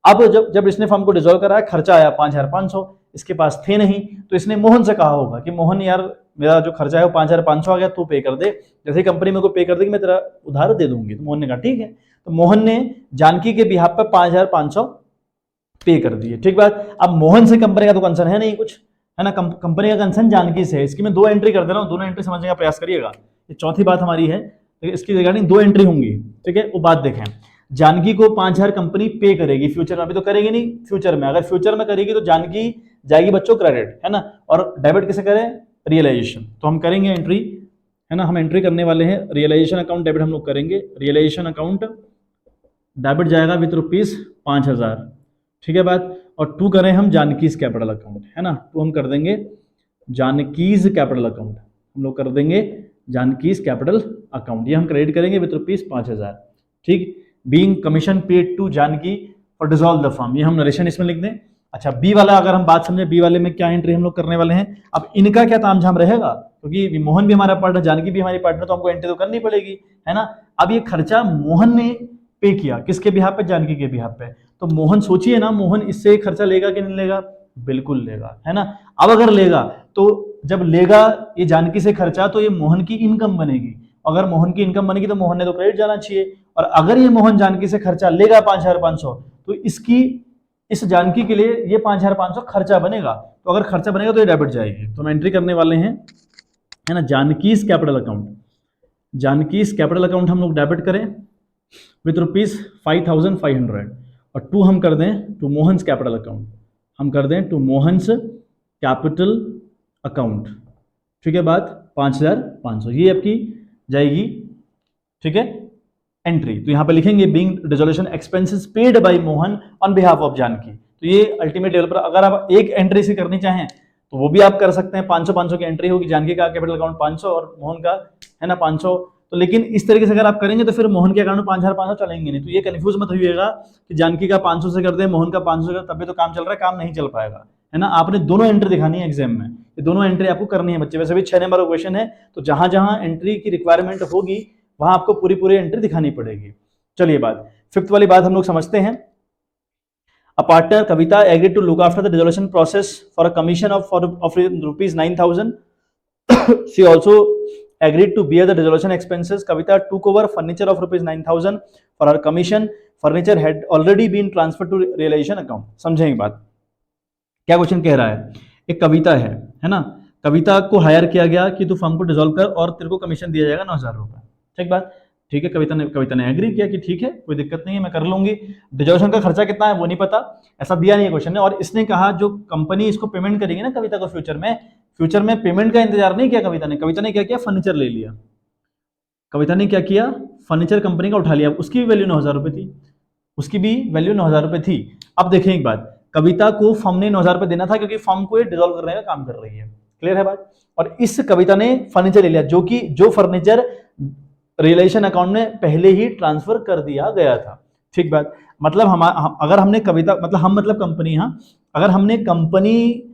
A: अब जब इसने फर्म को डिसॉल्व कराया, खर्चा आया 5,500, इसके पास थे नहीं, तो इसने मोहन से कहा होगा कि मोहन यार मेरा जो खर्चा है वो 5,500 आ गया, तू पे कर दे, जैसे कंपनी मेरे को पे कर देगी मैं तेरा उधार दे दूंगी। तो मोहन ने कहा ठीक है, तो मोहन ने जानकी के बिहाफ पर 5,500 पे कर दिए। ठीक बात, अब मोहन से कंपनी का तो कंसर्न है नहीं कुछ, है ना, कंपनी का कंसर्न जानकी से है। इसकी मैं 2 एंट्री कर दे रहा हूँ, दोनों एंट्री समझने का प्रयास करिएगा। ये चौथी बात हमारी है, इसकी रिगार्डिंग 2 एंट्री होंगी। ठीक है, वो बात देखें, जानकी को 5,000 कंपनी पे करेगी फ्यूचर में, अभी तो करेगी नहीं, फ्यूचर में, अगर फ्यूचर में करेगी तो जानकी जाएगी बच्चों क्रेडिट, है ना, और डेबिट किसे करें, रियलाइजेशन। तो हम करेंगे एंट्री, है ना, हम एंट्री करने वाले हैं रियलाइजेशन अकाउंट डेबिट हम लोग करेंगे, रियलाइजेशन अकाउंट डेबिट जाएगा विथ ₹5,000। ठीक है बात, और 2 करें हम जानकीज कैपिटल अकाउंट, है ना, 2 हम कर देंगे जानकीज कैपिटल अकाउंट, हम लोग कर देंगे जानकीज कैपिटल अकाउंट, ये हम क्रेडिट करेंगे विथ ₹5,000। ठीक, being commission paid to Janaki for dissolve the firm, ये हम नरेशन इसमें लिख दें। अच्छा, बी वाला अगर हम बात समझे, बी वाले में क्या एंट्री हम लोग करने वाले हैं, अब इनका क्या तामझाम रहेगा, क्योंकि मोहन भी हमारा पार्टनर, जानकी भी हमारी पार्टनर, तो हमको एंट्री तो करनी पड़ेगी, है ना। अब ये खर्चा मोहन ने पे किया, किसके बिहाफ पे, जानकी के बिहाफ पे, तो मोहन सोचिए ना, मोहन इससे खर्चा लेगा कि नहीं लेगा, बिल्कुल लेगा, है ना। अब अगर लेगा तो जब लेगा ये जानकी से खर्चा तो ये मोहन की इनकम बनेगी, अगर मोहन की इनकम बनेगी तो मोहन ने तो क्रेडिट जाना चाहिए, और अगर ये मोहन जानकी से खर्चा लेगा 5,500 तो इसकी इस जानकी के लिए ये 5,500 खर्चा बनेगा, तो अगर खर्चा बनेगा तो ये डेबिट जाएगी। तो हम एंट्री करने वाले हैं, है ना, जानकीज कैपिटल अकाउंट, जानकीज कैपिटल अकाउंट हम लोग डेबिट करें विथ ₹5,500, और 2 हम कर दें टू मोहन्स कैपिटल अकाउंट, हम कर दें टू मोहन्स कैपिटल अकाउंट। ठीक है बात, 5,500 ये आपकी जाएगी। ठीक है, एंट्री तो यहां पे लिखेंगे being dissolution expenses paid by Mohan on behalf of Janaki. तो ये अल्टीमेट डेवलपर, अगर आप एक एंट्री से करनी चाहें तो वो भी आप कर सकते हैं, 500 की एंट्री होगी, जानकी का कैपिटल अकाउंट 500 और मोहन का, है ना, 500। तो लेकिन इस तरीके से अगर आप करेंगे तो फिर मोहन के अकाउंट में 5,500 चलेंगे नहीं, तो ये कंफ्यूज मत होइएगा कि जानकी का 500 से कर दे, मोहन का 500 कर, तब भी तो काम चल रहा है, काम नहीं चल पाएगा, है ना। आपने दोनों एंट्री दिखानी है एग्जाम में, ये दोनों एंट्री आपको करनी है बच्चे। वैसे भी 6 नंबर का क्वेश्चन है, तो जहां जहां एंट्री की रिक्वायरमेंट होगी वहां आपको पूरी एंट्री दिखानी पड़ेगी। चलिए बात 5th वाली बात हम लोग समझते हैं। A partner Kavita agreed to look after the dissolution process for a commission of rupees 9,000. She also agreed to bear the dissolution expenses. Kavita took over furniture of rupees 9,000 for her commission. Furniture had already been transferred to realization account. समझेंगे बात, क्या क्वेश्चन कह रहा है? एक कविता है ना, कविता को हायर किया गया कि तू फर्म को डिसॉल्व कर और तेरे को कमीशन दिया जाएगा 9,000 रुपए। ठीक बात, ठीक है। कविता ने एग्री किया कि ठीक है, कोई दिक्कत नहीं है, मैं कर लूंगी। डिसॉल्यूशन का खर्चा कितना है वो नहीं पता, ऐसा दिया नहीं है क्वेश्चन ने। और इसने कहा जो कंपनी इसको पेमेंट करेगी ना कविता को फ्यूचर में पेमेंट का इंतजार नहीं किया कविता ने क्या किया, फर्नीचर ले लिया। कविता ने क्या किया, फर्नीचर कंपनी का उठा लिया। उसकी भी वैल्यू 9,000 रुपए थी, उसकी भी वैल्यू 9,000 रुपए थी। अब देखें एक बात, कविता को फर्म ने 9,000 रुपए देना था क्योंकि फर्म को ये डिसॉल्व करने का काम कर रही है। क्लियर है बात? और इस कविता ने फर्नीचर ले लिया, जो फर्नीचर रिलेशन अकाउंट में पहले ही ट्रांसफर कर दिया गया था। ठीक बात, मतलब अगर हमने कविता मतलब कंपनी, हाँ, अगर हमने कंपनी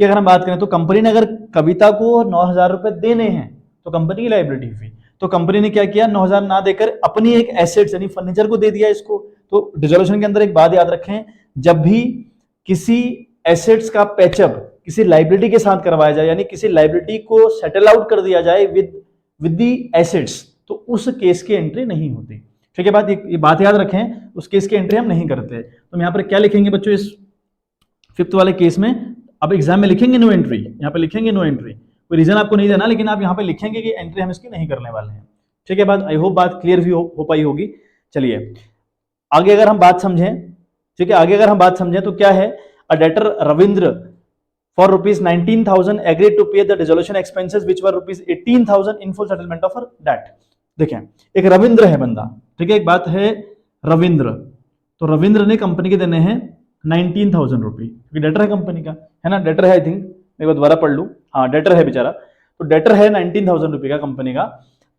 A: की अगर हम बात करें तो कंपनी ने अगर कविता को 9,000 रुपए देने हैं तो कंपनी की लायबिलिटी हुई। तो कंपनी ने क्या किया, 9,000 ना देकर अपनी एक एसेट्स यानी फर्नीचर को दे दिया इसको। तो डिसॉल्यूशन के अंदर एक बात याद रखें, जब भी किसी एसेट्स का पैचअप किसी लायबिलिटी के साथ करवाया जाए, यानी किसी लायबिलिटी को सेटल आउट कर दिया जाए विद दी एसेट्स, तो उस केस की एंट्री नहीं होती। ठीक है बात, ये बात याद रखें, उस केस की एंट्री हम नहीं करते। तो हम यहाँ पर क्या लिखेंगे बच्चों, इस 5th वाले केस में अब एग्जाम में लिखेंगे नो एंट्री, यहाँ पे लिखेंगे नो एंट्री। कोई रीजन आपको नहीं देना, लेकिन आप यहाँ पे लिखेंगे कि एंट्री हम इसकी नहीं करने वाले हैं। ठीक है बात, आई होप बात क्लियर भी हो पाई होगी। चलिए आगे अगर हम बात समझें, ठीक है, आगे अगर हम बात समझें तो क्या है, अ debtor Ravindra for rupees 19,000 agreed to pay the dissolution expenses which were rupees 18,000 in full settlement of her debt। देखें, एक रविंद्र है बंदा, ठीक है, एक बात है रविंद्र, तो रविंद्र ने कंपनी के देने हैं 19,000 रुपये, क्योंकि डेटर है कंपनी का, है ना, डेटर है, आई थिंक, एक बार दोबारा पढ़ लूं, हाँ डेटर है बेचारा, तो डेटर है 19,000 रुपये का कंपनी का।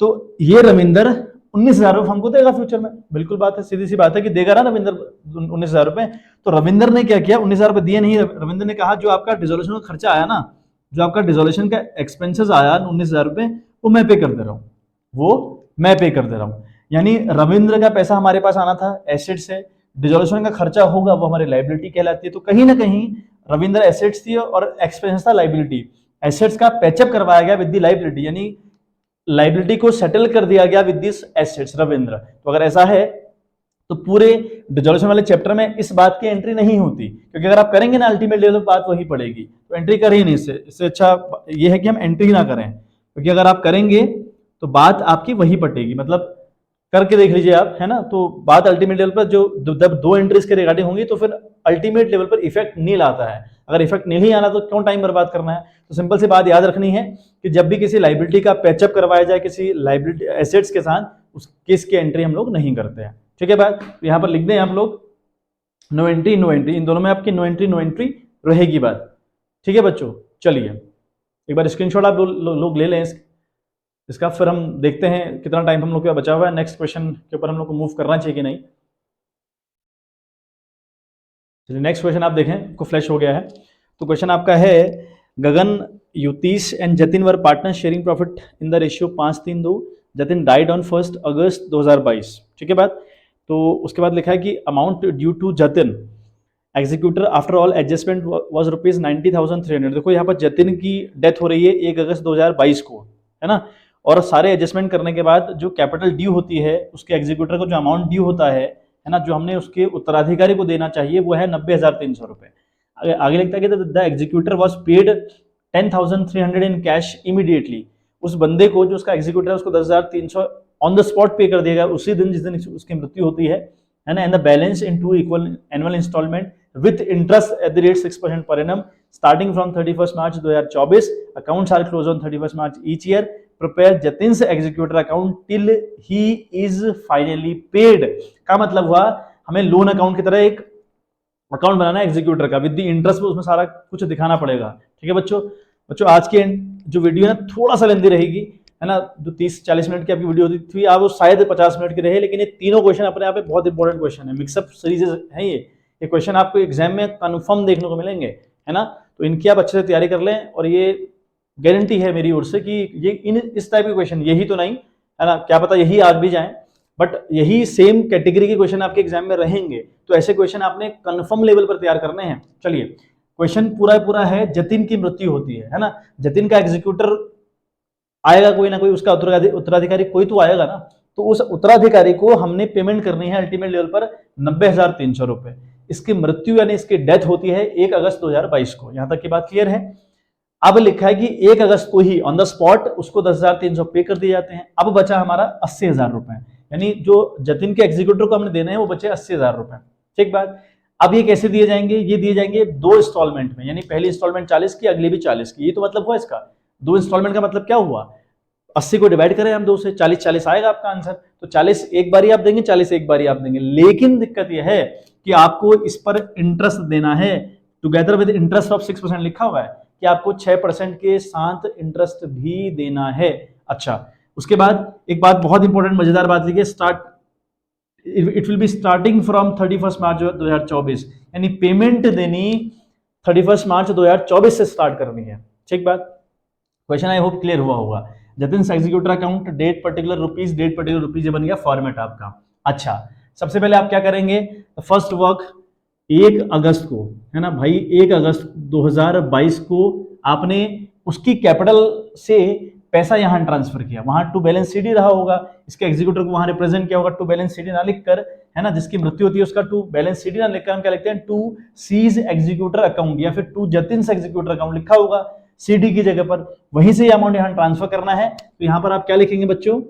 A: तो ये रविंद्र 19,000 रुपये हमको देगा फ्यूचर में, बिल्कुल बात है, सीधी सी बात है कि देगा ना रविंद्र 19,000 रुपये। तो रविंद्र ने क्या किया, 19,000 रुपये दिए नहीं, रविंद्र ने कहा जो आपका डिसॉल्यूशन का खर्चा आया ना, जो आपका डिसॉल्यूशन का एक्सपेंसेस आया 19,000 रुपये, वो मैं पे कर दे रहा हूँ, वो मैं पे कर दे रहा हूँ। यानी रविंद्र का पैसा हमारे पास आना था एसेट से, डिसॉल्यूशन का खर्चा होगा वो हमारी लाइबिलिटी कहलाती है। तो कहीं ना कहीं रविंद्र एसेट्स थी और एक्सपेंस था लाइबिलिटी, एसेट्स का पैचअप करवाया गया विद दी लाइबिलिटी, यानी लाइबिलिटी को सेटल कर दिया गया विद दिस एसेट्स रविंद्र। तो अगर ऐसा है तो पूरे डिसॉल्यूशन वाले चैप्टर में इस बात की एंट्री नहीं होती, क्योंकि अगर आप करेंगे ना अल्टीमेट लेवल बात वही पड़ेगी, तो एंट्री कर ही नहीं। इससे अच्छा ये है कि हम एंट्री ना करें, क्योंकि अगर आप करेंगे तो बात आपकी वही पटेगी, मतलब करके देख लीजिए आप, है ना। तो बात अल्टीमेट लेवल पर जो जब 2 एंट्रीज के रिगार्डिंग होंगी तो फिर अल्टीमेट लेवल पर इफेक्ट नील आता है। अगर इफेक्ट नहीं आना तो क्यों टाइम बर्बाद करना है। तो सिंपल सी बात याद रखनी है कि जब भी किसी लाइबिलिटी का पैचअप करवाया जाए किसी लाइबिलिटी एसेट्स के साथ, उस केस की एंट्री हम लोग नहीं करते हैं। ठीक है बात, तो यहाँ पर लिख दें आप लोग नो एंट्री, इन दोनों में आपकी नो एंट्री रहेगी बात। ठीक है बच्चों, चलिए एक बार स्क्रीनशॉट आप लोग ले लें इसका, फिर हम देखते हैं कितना टाइम हम लोग के बचा हुआ है, नेक्स्ट क्वेश्चन के ऊपर हम लोग को मूव करना चाहिए कि नहीं। चलिए नेक्स्ट क्वेश्चन आप देखें, को फ्लैश हो गया है। तो क्वेश्चन आपका है, Gagan, Yutish and Jatin were partner sharing profit in the ratio 5-3-2, Jatin died on 1 August 2022। ठीक है बात, तो उसके बाद लिखा है कि amount due to Jatin executor after all adjustment was rupees 90,300। देखो यहाँ पर जतिन की डेथ हो रही है 1 अगस्त 2022 को, है ना, और सारे एडजस्टमेंट करने के बाद जो कैपिटल ड्यू होती है उसके एग्जीक्यूटर को जो अमाउंट ड्यू होता है ना, जो हमने उसके उत्तराधिकारी को देना चाहिए वो है 90,300 रुपये। आगे लिखता है कि the executor was paid 10,300 in cash immediately. उस बंदे को जो उसका एग्जीक्यूटर है उसको 10,300 ऑन द स्पॉट पे कर दिया गया उसी दिन जिस दिन उसकी मृत्यु होती है ना। And the balance in 2 equal annual instalment with interest at the rate 6% per annum starting from 31 March 2024। Accounts are close on 31 March each year. Prepare Jatin's executor account till he is finally paid. का मतलब हुआ हमें लोन अकाउंट की तरह एक अकाउंट बनाना है एग्जीक्यूटर का विद द इंटरेस्ट, उसमें सारा कुछ दिखाना पड़ेगा। ठीक है बच्चों आज की जो वीडियो है ना थोड़ा सा लेंदी रहेगी, है ना, जो 30-40 मिनट की आपकी वीडियो होती थी आप वो शायद 50 मिनट की रहे, लेकिन ये तीनों क्वेश्चन अपने आप में बहुत इंपॉर्टेंट क्वेश्चन है, मिक्सअप सीरीज है ये क्वेश्चन आपको एग्जाम में कन्फर्म देखने को मिलेंगे, है ना। तो इनकी आप अच्छे से तैयारी कर लें, और ये गारंटी है मेरी ओर से कि ये इस टाइप के क्वेश्चन, यही तो नहीं, है ना, क्या पता यही आज भी जाए, बट यही सेम कैटेगरी के क्वेश्चन आपके एग्जाम में रहेंगे, तो ऐसे क्वेश्चन आपने कंफर्म लेवल पर तैयार करने हैं। चलिए क्वेश्चन पूरा है, जतिन की मृत्यु होती है ना, जतिन का एग्जीक्यूटर आएगा कोई ना कोई, उसका उत्तराधिकारी कोई तो आएगा ना, तो उस उत्तराधिकारी को हमने पेमेंट करनी है अल्टीमेट लेवल पर 90,300 रुपए। इसकी मृत्यु यानी इसकी डेथ होती है 1 अगस्त 2022 को। यहां तक की बात क्लियर है। अब लिखा है कि 1 अगस्त को ही ऑन द स्पॉट उसको 10,300 पे कर दिए जाते हैं। अब बचा हमारा 80,000 रुपए, यानी जो जतिन के एग्जीक्यूटर को हमने देने हैं वो बचे 80,000 रुपए। ठीक बात। अब ये कैसे दिए जाएंगे? ये दिए जाएंगे 2 इंस्टॉलमेंट में, यानी पहली इंस्टॉलमेंट 40 की, अगली भी 40 की। ये तो मतलब हुआ इसका 2 इंस्टॉलमेंट का मतलब क्या हुआ? 80 को डिवाइड करें हम 2 से, 40 आएगा आपका आंसर। तो 40 एक बारी आप देंगे, 40 एक बारी आप देंगे। लेकिन दिक्कत यह है कि आपको इस पर इंटरेस्ट देना है, टुगेदर विद इंटरेस्ट ऑफ 6% लिखा हुआ है कि आपको 6% के साथ इंटरेस्ट भी देना है। अच्छा, उसके बाद एक बात बहुत इंपॉर्टेंट मजेदार बात लिखिए, it will be starting from 31 March 2024, यानी पेमेंट देनी 31 मार्च 2024 से स्टार्ट करनी है। ठीक बात। क्वेश्चन आई होप क्लियर हुआ होगा। Jatin executor account, date particular rupees, date particular rupees, ये बन गया फॉर्मेट आपका। अच्छा, सबसे पहले आप क्या करेंगे? फर्स्ट वर्क 1 अगस्त को, है ना भाई, 1 अगस्त 2022 को आपने उसकी कैपिटल से पैसा यहां ट्रांसफर किया, वहां टू बैलेंस सीडी रहा होगा, इसके एग्जीक्यूटर को वहां रिप्रेजेंट किया होगा, टू बैलेंस सीडी ना लिखकर, है ना, जिसकी मृत्यु होती है उसका टू बैलेंस सीडी ना लिखकर हम क्या लिखते हैं? टू सीज एग्जीक्यूटर अकाउंट या फिर टू जतिन एग्जीक्यूटर अकाउंट लिखा होगा सीडी की जगह पर, वहीं से अमाउंट यहां ट्रांसफर करना है। तो यहां पर आप क्या लिखेंगे बच्चों?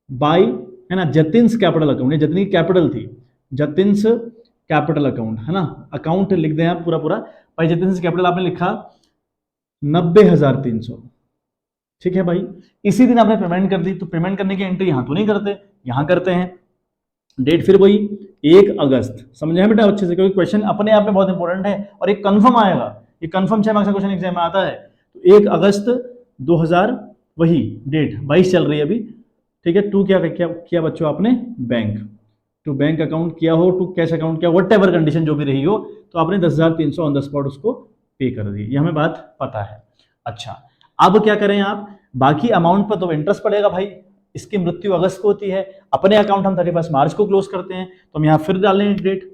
A: बाय, है ना, जतिन्स कैपिटल अकाउंट, जतिन की कैपिटल थी, जतिन्स कैपिटल अकाउंट, है ना, अकाउंट लिख दें आप पूरा भाई। जतिन्स कैपिटल आपने लिखा 90,300। ठीक है भाई, इसी दिन आपने पेमेंट कर दी, तो पेमेंट करने की एंट्री यहां तो नहीं करते, यहां करते हैं। डेट फिर वही 1 अगस्त, समझे बेटा अच्छे से, क्योंकि क्वेश्चन अपने आप में बहुत इंपॉर्टेंट है और एक कंफर्म आएगा, ये कंफर्म 6 मार्क्स का क्वेश्चन एग्जाम में आता है। तो 1 अगस्त 2000, वही डेट 22 चल रही है अभी। ठीक है, टू क्या किया बच्चों आपने? बैंक, टू बैंक अकाउंट किया हो, टू कैश अकाउंट किया, वट एवर कंडीशन जो भी रही हो, तो आपने 10,300 ऑन द स्पॉट उसको पे कर दी, ये हमें बात पता है। अच्छा, अब क्या करें आप? बाकी अमाउंट पर तो इंटरेस्ट पड़ेगा भाई, इसकी मृत्यु अगस्त को होती है, अपने अकाउंट हम 31 मार्च को क्लोज करते हैं, तो हम यहाँ फिर डालें डेट,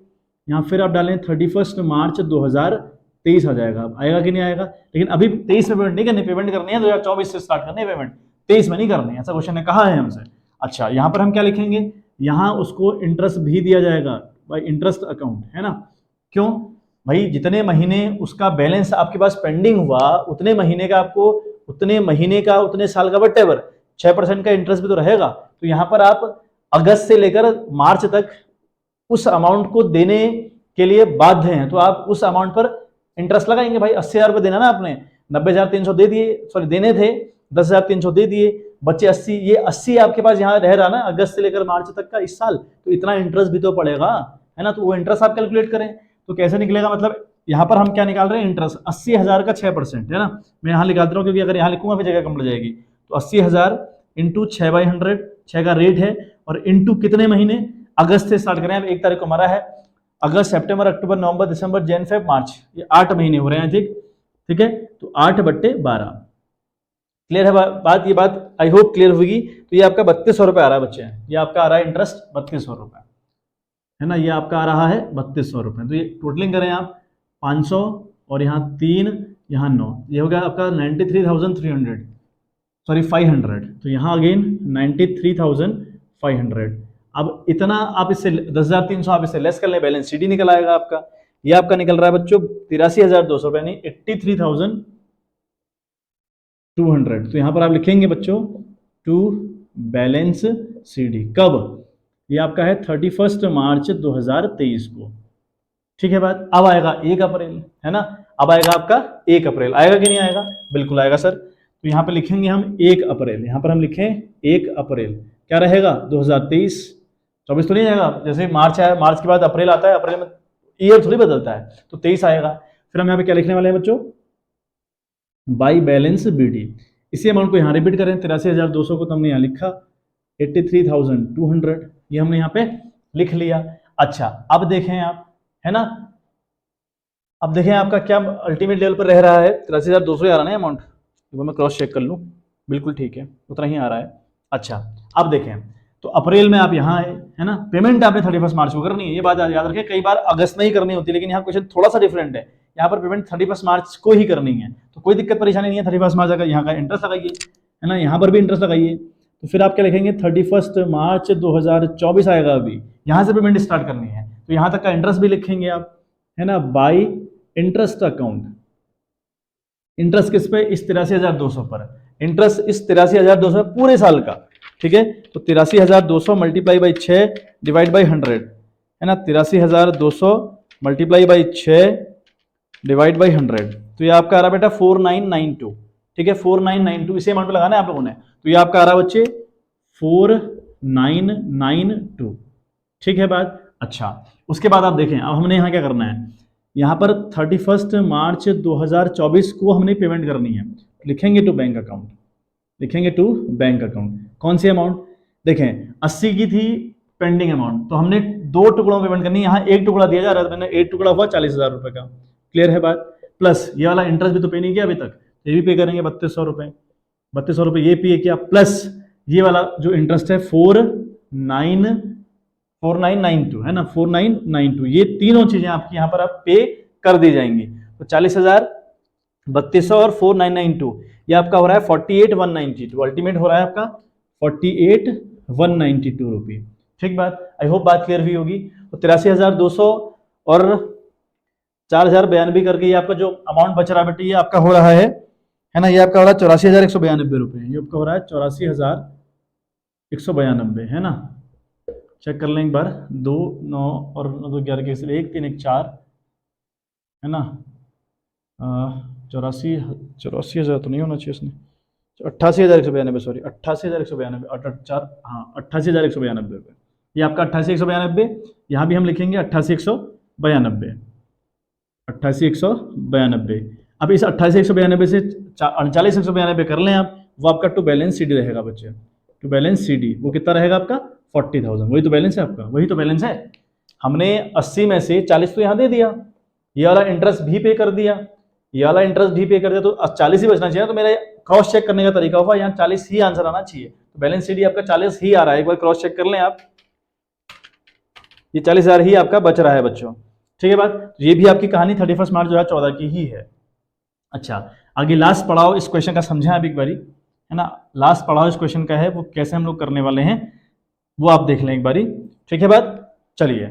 A: यहाँ फिर आप डालें 31 मार्च 2023 आ जाएगा। आएगा कि नहीं आएगा? लेकिन अभी 23 में पेमेंट नहीं करनी, पेमेंट करनी है 2024 से स्टार्ट करनी है पेमेंट, 23 में नहीं करनी है, ऐसा क्वेश्चन ने कहा है हमसे। अच्छा, यहाँ पर हम क्या लिखेंगे? यहाँ उसको इंटरेस्ट भी दिया जाएगा भाई, इंटरेस्ट अकाउंट, है ना। क्यों भाई? जितने महीने उसका बैलेंस आपके पास पेंडिंग हुआ, उतने महीने का आपको, उतने महीने का, उतने साल का, वट एवर 6% का इंटरेस्ट भी तो रहेगा। तो यहां पर आप अगस्त से लेकर मार्च तक उस अमाउंट को देने के लिए बाध्य हैं, तो आप उस अमाउंट पर इंटरेस्ट लगाएंगे भाई। 80,000 रुपये देना ना आपने, 90,300 दे दिए, सॉरी देने थे, 10,300 दे दिए, बच्चे 80, ये 80 आपके पास यहाँ रह रहा ना अगस्त से लेकर मार्च तक का इस साल, तो इतना इंटरेस्ट भी तो पड़ेगा, है ना। तो वो इंटरेस्ट आप कैलकुलेट करें तो कैसे निकलेगा? मतलब यहाँ पर हम क्या निकाल रहे हैं? इंटरेस्ट 80,000 का 6%, है ना। मैं यहाँ निकाल रहा हूँ क्योंकि अगर यहाँ लिखूंगा फिर जगह कम पड़ जाएगी। तो 80,000 इंटू 6/100, 6 का रेट है, और इंटू कितने महीने? अगस्त से स्टार्ट करें, अब 1 तारीख को हमारा है अगस्त, सितंबर, अक्टूबर, नवंबर, दिसंबर, जनवरी, फरवरी, मार्च, ये 8 महीने हो रहे हैं। ठीक है, तो 8/12 क्लियर है बात? ये बात आई होप क्लियर होगी। तो ये आपका 3200 रुपये आ रहा है बच्चे, ये आपका आ रहा है इंटरेस्ट 3200 रुपये, है ना, ये आपका आ रहा है 3200 रुपये। तो ये टोटलिंग करें आप 500 और यहाँ 3, यहाँ 9, ये हो गया आपका 93,300, सॉरी 500। तो यहाँ अगेन 93,500। अब इतना आप इससे 10,300 आप इससे लेस कर लें, बैलेंस शीट ही निकल आएगा आपका। ये आपका निकल रहा है बच्चों 83,200 रुपये, यानी 83,200। तो यहाँ पर आप लिखेंगे बच्चों टू बैलेंस सीडी कब? ये आपका है 31 मार्च 2023 को। ठीक है बात। अब आएगा 1 अप्रैल, है ना, अब आएगा आपका 1 अप्रैल, आएगा कि नहीं आएगा? बिल्कुल आएगा सर। तो यहाँ पे लिखेंगे हम 1 अप्रैल, यहाँ पर हम लिखें 1 अप्रैल, क्या रहेगा? 2023, 24 तो नहीं आएगा, जैसे मार्च आया, मार्च के बाद अप्रैल आता है, अप्रैल में ईयर थोड़ी बदलता है, तो 23 आएगा। फिर हम यहाँ पे क्या लिखने वाले हैं बच्चों? बाई बैलेंस बीडी, इसी अमाउंट को यहाँ रिपीट करें, 83,200 को तो हमने यहाँ लिखा, 83,200 ये हमने यहाँ पे लिख लिया। अच्छा, अब देखें आप, है ना, अब देखें आपका क्या अल्टीमेट लेवल पर रह रहा है? 83,200 आ रहा है ना अमाउंट, वो मैं क्रॉस चेक कर लूँ, बिल्कुल ठीक है, उतना ही आ रहा है। अच्छा, अब देखें तो अप्रैल में आप यहाँ आए, है ना, पेमेंट आपने 31 मार्च को करनी है, ये बात याद रखें। कई बार अगस्त में ही करनी होती है, लेकिन यहाँ क्वेश्चन थोड़ा सा डिफरेंट है, यहाँ पर पेमेंट 31 मार्च को ही करनी है, तो कोई दिक्कत परेशानी नहीं है। 31 मार्च अगर यहाँ का इंटरेस्ट लगाइए, है ना, यहाँ पर भी इंटरेस्ट लगाइए, तो फिर आप क्या लिखेंगे 31 मार्च 2024 आएगा, अभी यहाँ से पेमेंट स्टार्ट करनी है, तो यहाँ तक का इंटरेस्ट भी लिखेंगे आप, है ना, बाई इंटरेस्ट अकाउंट। इंटरेस्ट किस पे? इस 83,200 पर, इंटरेस्ट इस 83,200 पूरे साल का, ठीक है। तो 83,200 मल्टीप्लाई बाई 6 डिवाइड बाई 100, है ना, 83,200 मल्टीप्लाई बाई 6 डिवाइड बाई 100, तो ये आपका आ रहा बेटा 4992, ठीक है, 4992, इसे अमाउंट पे लगाना है आप लोगों ने, तो ये आपका आ रहा बच्चे 4992, ठीक है बात। अच्छा, उसके बाद आप देखें, अब हमने यहाँ क्या करना है, यहाँ पर 31 मार्च 2024 को हमने पेमेंट करनी है, लिखेंगे टू बैंक अकाउंट, लिखेंगे टू बैंक अकाउंट। कौन सी अमाउंट? देखें 80 की थी पेंडिंग अमाउंट, तो हमने 2 टुकड़ों में पेमेंट करनी है, यहाँ 1 टुकड़ा दिया जा रहा था, मैंने 1 टुकड़ा हुआ 40,000 रुपये का, क्लियर है बात। प्लस ये वाला इंटरेस्ट भी तो पे नहीं किया अभी तक, ये भी पे करेंगे 3200 रुपये, 3200 रुपये ये पे किया, प्लस ये वाला जो इंटरेस्ट है 4992, है ना, 4992, ये तीनों चीजें आपकी यहाँ पर आप पे कर दी जाएंगी। तो 40,000, 3200 और 4992, ये आपका हो रहा है 48,192, अल्टीमेट हो रहा है आपका 48,192 रुपये, ठीक बात। आई होप बात क्लियर हुई होगी। तो 83,200 और 4,092 करके ये आपका जो अमाउंट बच रहा है बेटे, ये आपका हो रहा है ना, ये आपका हो रहा है 84,192 रुपये, ये आपका हो रहा है 84,192, है ना। चेक कर लें एक बार, 2 9 और 2 11 के 1 3 1 4, है ना, 84,000 तो नहीं होना चाहिए इसमें, 88,192, सॉरी 88,192, 4 हाँ 88,192 रुपये, ये आपका 88,192, यहाँ भी हम लिखेंगे 88,192, 88,192। अब इस 88,192 से 39,192 कर लें आप, वो आपका टू बैलेंस CD रहेगा बच्चे, टू बैलेंस CD वो कितना रहेगा आपका 40,000, वही तो बैलेंस है आपका, वही तो बैलेंस है। हमने 80 में से 40 तो यहाँ दे दिया, ये वाला इंटरेस्ट भी पे कर दिया, ये वाला इंटरेस्ट भी पे कर दिया, तो 40 ही बचना चाहिए। तो मेरा क्रॉस चेक करने का तरीका होगा, यहाँ 40 ही आंसर आना चाहिए, तो बैलेंस CD आपका 40 ही आ रहा है, एक बार क्रॉस चेक कर लें आप, ये 40,000 ही आपका बच रहा है बच्चों, ठीक है बात। ये भी आपकी कहानी 31 मार्च 2014 की ही है। अच्छा, आगे लास्ट पढ़ाओ इस क्वेश्चन का समझें आप एक बारी, है ना, लास्ट पढ़ाओ इस क्वेश्चन का है, वो कैसे हम लोग करने वाले हैं वो आप देख लें एक बारी, ठीक है बात। चलिए,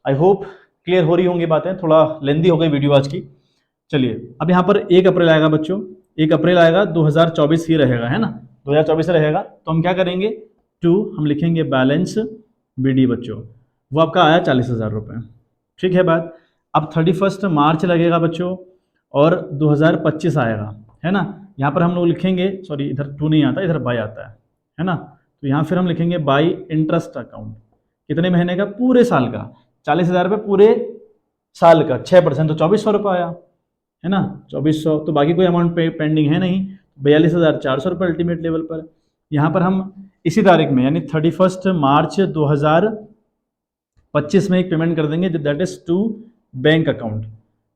A: आई होप क्लियर हो रही होंगी बातें, थोड़ा लेंदी हो गई वीडियो आज की। चलिए, अब यहाँ पर 1 अप्रैल आएगा बच्चों, 1 अप्रैल आएगा, 2024 ही रहेगा, है ना, 2024 रहेगा, तो हम क्या करेंगे, हम लिखेंगे बैलेंस BD बच्चों, वो आपका आया 40,000 रुपये, ठीक है बात। अब 31 मार्च लगेगा बच्चों और 2025 आएगा, है ना, यहाँ पर हम लोग लिखेंगे, सॉरी इधर 2 नहीं आता, इधर बाई आता है ना, तो यहाँ फिर हम लिखेंगे बाई इंटरेस्ट अकाउंट, कितने महीने का, पूरे साल का, 40,000 रुपये पूरे साल का, 6% तो 2,400 रुपये आया, है ना, 2,400, तो बाकी कोई अमाउंट पेंडिंग है नहीं, 42,400 रुपये अल्टीमेट लेवल पर। यहाँ पर हम इसी तारीख में यानी 31 मार्च 2025 में एक पेमेंट कर देंगे, that is to bank account,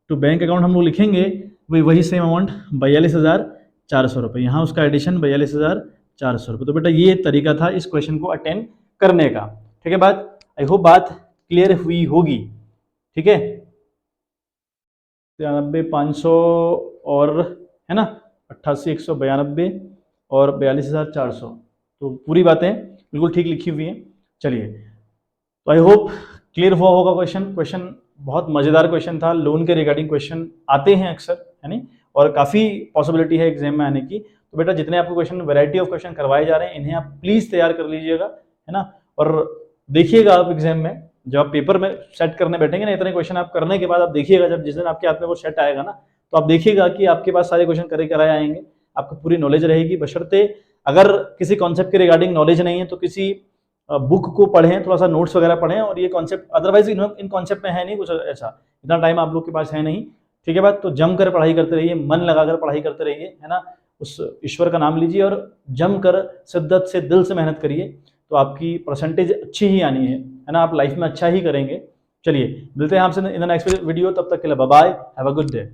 A: to bank account हम लोग लिखेंगे वही सेम अमाउंट 42,400 रुपये, यहाँ उसका एडिशन 42,400 रुपये। तो बेटा ये तरीका था इस क्वेश्चन को अटेंड करने का, ठीक है बात। आई होप बात क्लियर हुई होगी, ठीक है। 93,500 और, है ना, 88,192 और 42,400, तो पूरी बातें बिल्कुल ठीक लिखी हुई हैं। चलिए, तो आई होप क्लियर हुआ होगा क्वेश्चन बहुत मज़ेदार क्वेश्चन था, लोन के रिगार्डिंग क्वेश्चन आते हैं अक्सर, है नहीं, और काफ़ी पॉसिबिलिटी है एग्जाम में आने की। तो बेटा जितने आपको क्वेश्चन, वैरायटी ऑफ क्वेश्चन करवाए जा रहे हैं, इन्हें आप प्लीज़ तैयार कर लीजिएगा, है ना, और देखिएगा आप एग्जाम में जब आप पेपर में सेट करने बैठेंगे ना, इतने क्वेश्चन आप करने के बाद आप देखिएगा, जब जिस दिन आपके हाथ में वो सेट आएगा ना, तो आप देखिएगा कि आपके पास सारे क्वेश्चन करे कराए आएंगे, आपको पूरी नॉलेज रहेगी। बशर्ते अगर किसी कॉन्सेप्ट के रिगार्डिंग नॉलेज नहीं है तो किसी बुक को पढ़ें, थोड़ा सा नोट्स वगैरह पढ़ें, और ये कॉन्सेप्ट अदरवाइज इन कॉन्सेप्ट में है नहीं कुछ ऐसा, इतना टाइम आप लोग के पास है नहीं, ठीक है बात। तो जम कर पढ़ाई करते रहिए, मन लगाकर पढ़ाई करते रहिए, है ना, उस ईश्वर का नाम लीजिए और जम कर शिद्दत से दिल से मेहनत करिए, तो आपकी परसेंटेज अच्छी ही आनी है ना, आप लाइफ में अच्छा ही करेंगे। चलिए, मिलते हैं आपसे इन द नेक्स्ट वीडियो, तब तक के लिए bye bye, have a good day.